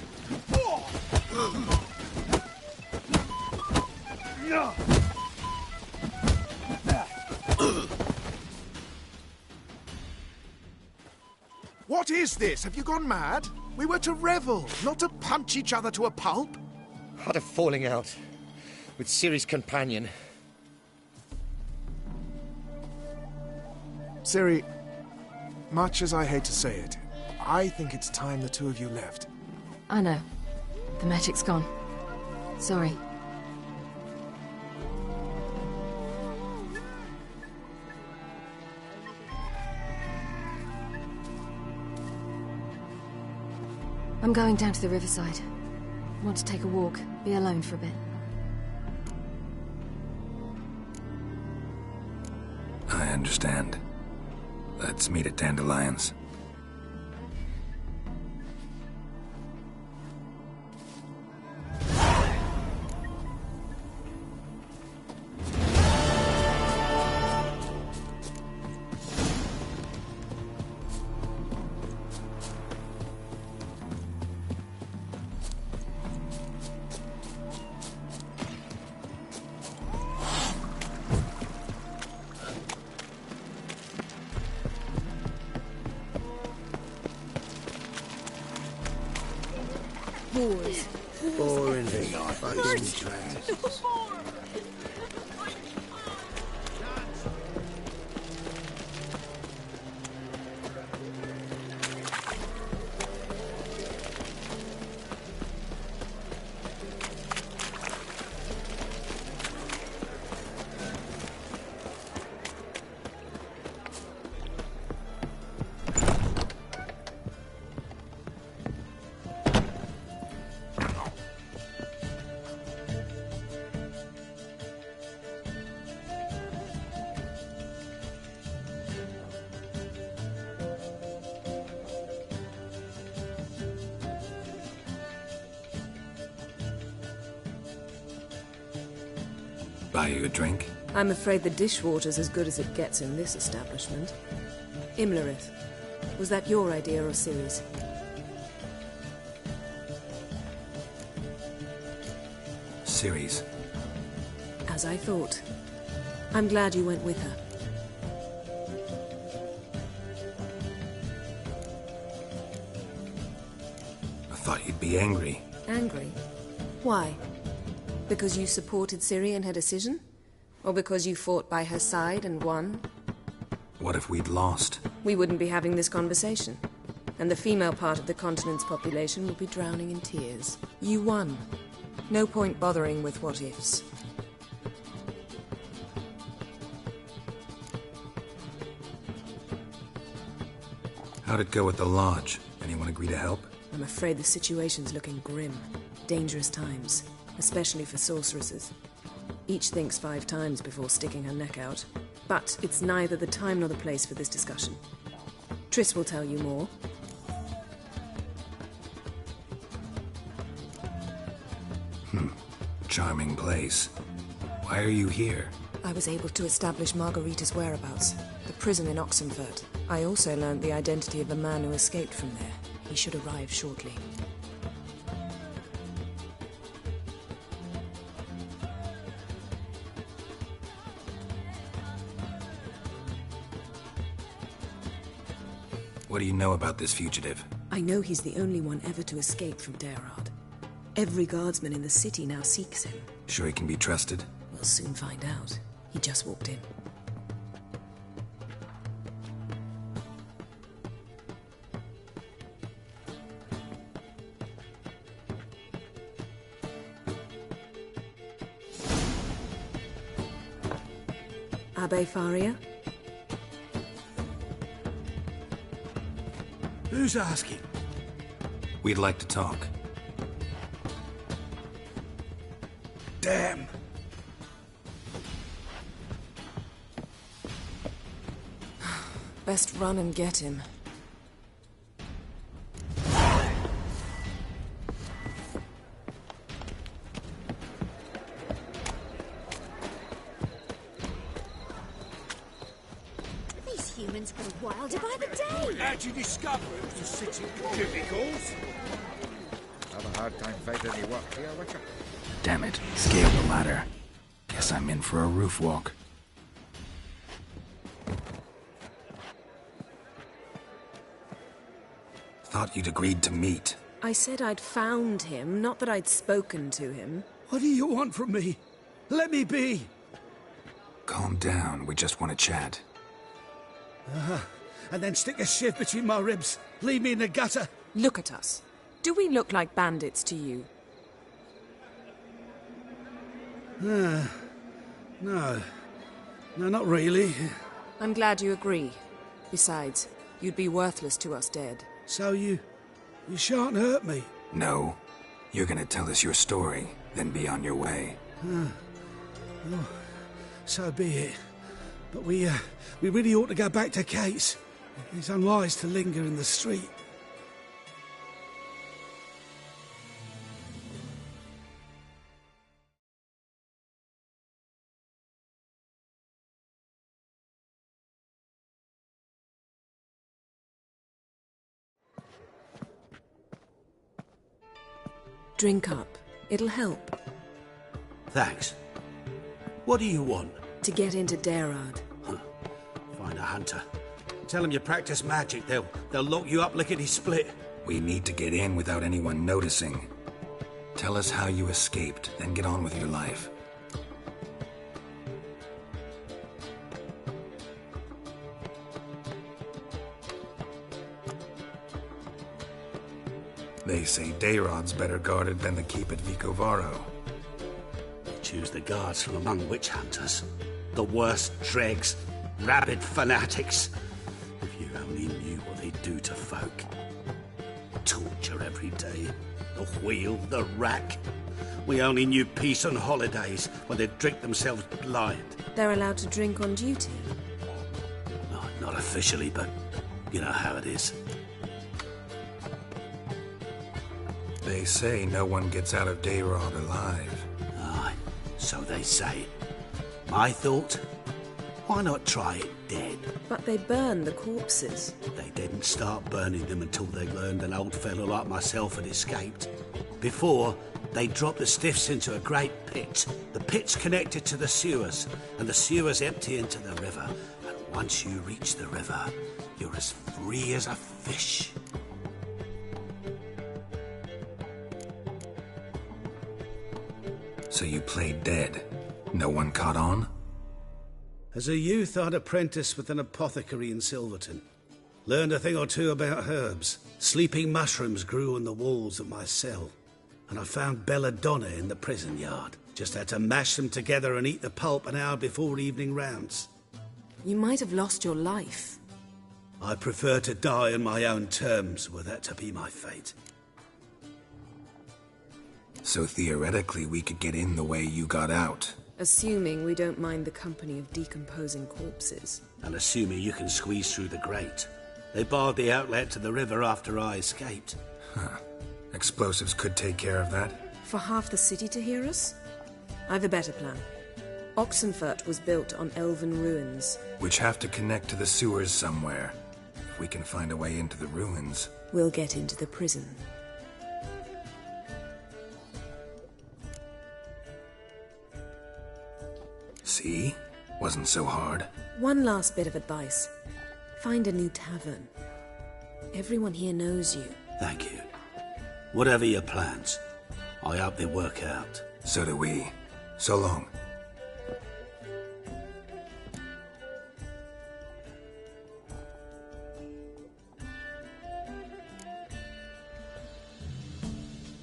What is this? Have you gone mad? We were to revel, not to punch each other to a pulp. Had a falling out with Ciri's companion. Ciri, much as I hate to say it, I think it's time the two of you left. I know. The magic's gone. Sorry. I'm going down to the riverside. Want to take a walk, be alone for a bit. I understand. Let's meet at Dandelions. Boring fucking trash. Buy you a drink? I'm afraid the dishwater's as good as it gets in this establishment. Imlerith, was that your idea or Ciri's? Ciri's. As I thought. I'm glad you went with her. I thought you'd be angry. Angry? Why? Because you supported Ciri in her decision? Or because you fought by her side and won? What if we'd lost? We wouldn't be having this conversation. And the female part of the continent's population would be drowning in tears. You won. No point bothering with what-ifs. How'd it go with the Lodge? Anyone agree to help? I'm afraid the situation's looking grim. Dangerous times, especially for sorceresses. Each thinks 5 times before sticking her neck out. But it's neither the time nor the place for this discussion. Triss will tell you more. Charming place. Why are you here? I was able to establish Margarita's whereabouts. The prison in Oxenfurt. I also learned the identity of the man who escaped from there. He should arrive shortly. What do you know about this fugitive? I know he's the only one ever to escape from Daerard. Every guardsman in the city now seeks him. Sure he can be trusted? We'll soon find out. He just walked in. Abbe Faria? Who's asking? We'd like to talk. Damn. Best run and get him. These humans go wilder by the day. How'd you discover it was a city of cubicles? Have a hard time finding any work here, Witcher. Damn it. Scale the ladder. Guess I'm in for a roof walk. Thought you'd agreed to meet. I said I'd found him, not that I'd spoken to him. What do you want from me? Let me be. Calm down. We just want to chat. And then stick a shiv between my ribs. Leave me in the gutter. Look at us. Do we look like bandits to you? No. No, not really. I'm glad you agree. Besides, you'd be worthless to us dead. So you shan't hurt me? No. You're gonna tell us your story, then be on your way. Oh, so be it. But we really ought to go back to Kate's. It's unwise to linger in the street. Drink up. It'll help. Thanks. What do you want? To get into Daerard. Find a hunter. Tell them you practice magic. They'll lock you up lickety-split. We need to get in without anyone noticing. Tell us how you escaped, then get on with your life. They say Daerad's better guarded than the keep at Vicovaro. They choose the guards from among witch hunters. The worst dregs, rabid fanatics. If you only knew what they do to folk. Torture every day. The wheel, the rack. We only knew peace on holidays when they'd drink themselves blind. They're allowed to drink on duty? Oh, not officially, but you know how it is. They say no one gets out of Daerard alive. Aye, so they say. My thought? Why not try it dead? But they burn the corpses. They didn't start burning them until they learned an old fellow like myself had escaped. Before, they dropped the stiffs into a great pit. The pit's connected to the sewers, and the sewers empty into the river. And once you reach the river, you're as free as a fish. So you played dead. No one caught on? As a youth, I'd apprenticed with an apothecary in Silverton. Learned a thing or two about herbs. Sleeping mushrooms grew on the walls of my cell. And I found belladonna in the prison yard. Just had to mash them together and eat the pulp an hour before evening rounds. You might have lost your life. I prefer to die on my own terms, were that to be my fate. So theoretically, we could get in the way you got out. Assuming we don't mind the company of decomposing corpses. And assuming you can squeeze through the grate. They barred the outlet to the river after I escaped. Huh. Explosives could take care of that? For half the city to hear us? I've a better plan. Oxenfurt was built on elven ruins. Which have to connect to the sewers somewhere. If we can find a way into the ruins. We'll get into the prison. See? Wasn't so hard. One last bit of advice. Find a new tavern. Everyone here knows you. Thank you. Whatever your plans, I hope they work out. So do we. So long.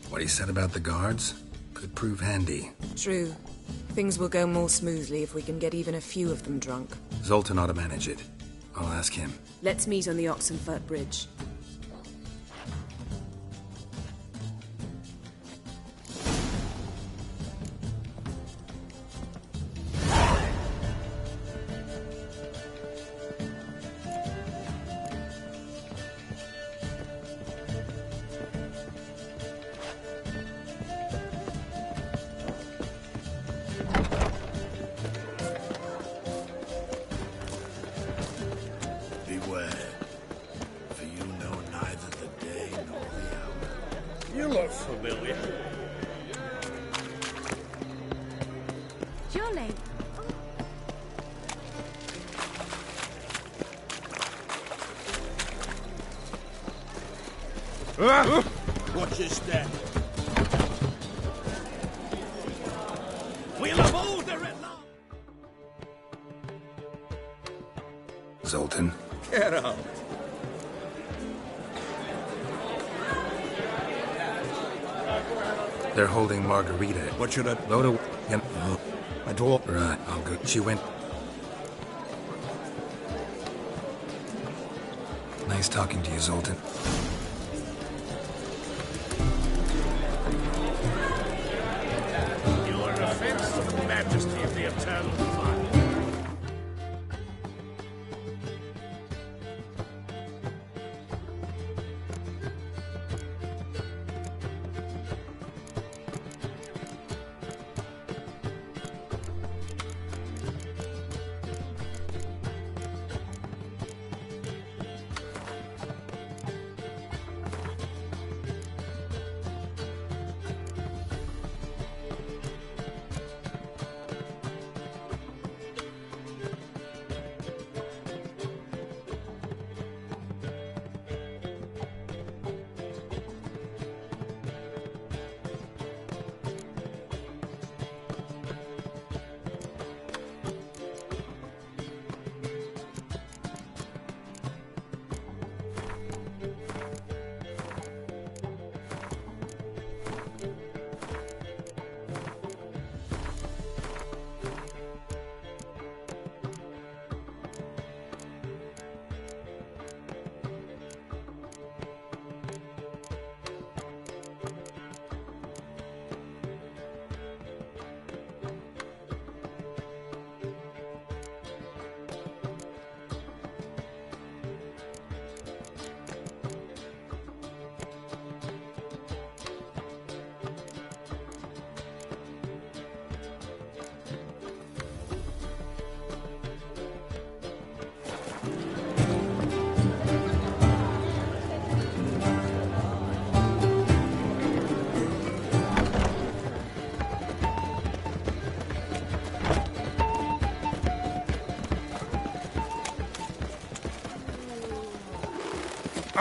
What he said about the guards could prove handy. True. Things will go more smoothly if we can get even a few of them drunk. Zoltan ought to manage it. I'll ask him. Let's meet on the Oxenfurt Bridge. You look familiar. Jolly. Watch your step. We'll have all the red line. Zoltan. Get up. They're holding Margarita. What should I... Load a... I told... Right, I'll go. She went... Nice talking to you, Zoltan. You are an offense to the majesty of the Eternal Fire.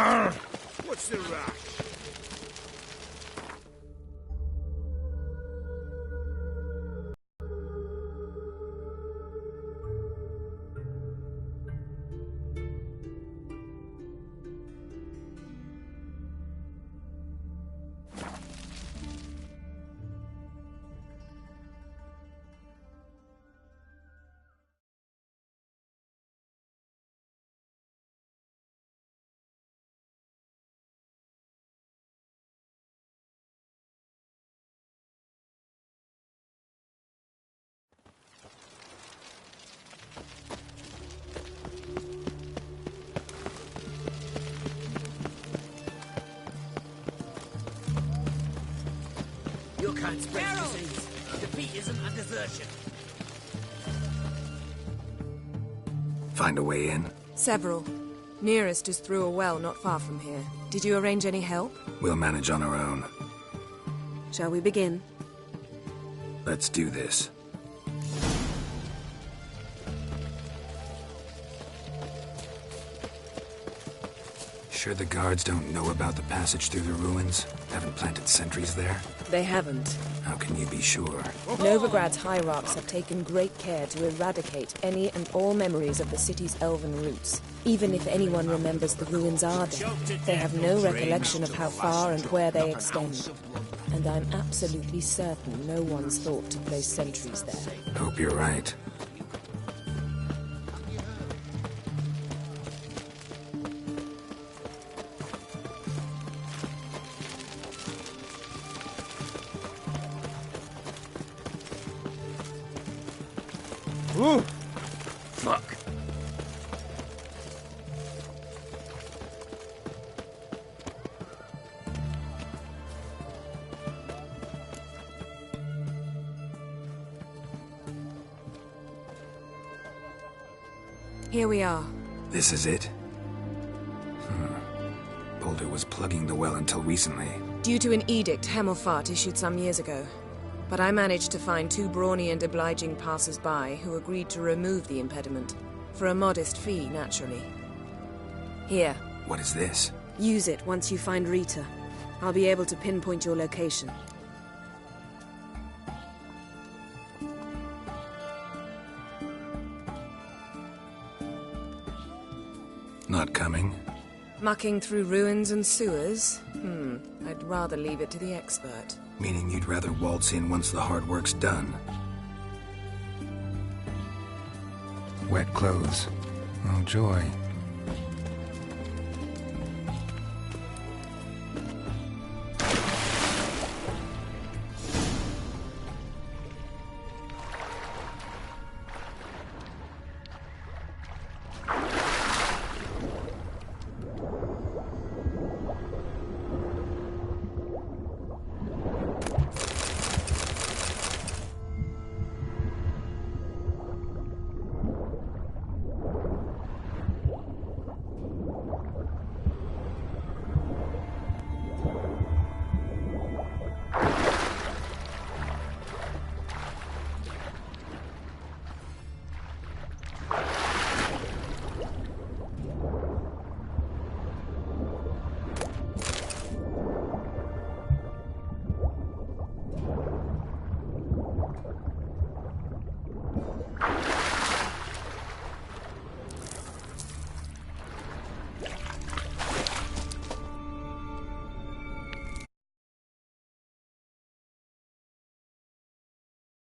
What's the rush? Your kind spreads disease, defeatism and desertion. Find a way in? Several. Nearest is through a well not far from here. Did you arrange any help? We'll manage on our own. Shall we begin? Let's do this. Sure the guards don't know about the passage through the ruins? Haven't planted sentries there? They haven't. How can you be sure? Novigrad's hierarchs have taken great care to eradicate any and all memories of the city's elven roots. Even if anyone remembers the ruins are dead, they have no recollection of how far and where they extend. And I'm absolutely certain no one's thought to place sentries there. Hope you're right. Ooh! Fuck. Here we are. This is it? Boulder was plugging the well until recently. Due to an edict Hemelfart issued some years ago. But I managed to find two brawny and obliging passers-by who agreed to remove the impediment. For a modest fee, naturally. Here. What is this? Use it once you find Rita. I'll be able to pinpoint your location. Not coming? Mucking through ruins and sewers? I'd rather leave it to the expert. Meaning you'd rather waltz in once the hard work's done. Wet clothes. Oh joy,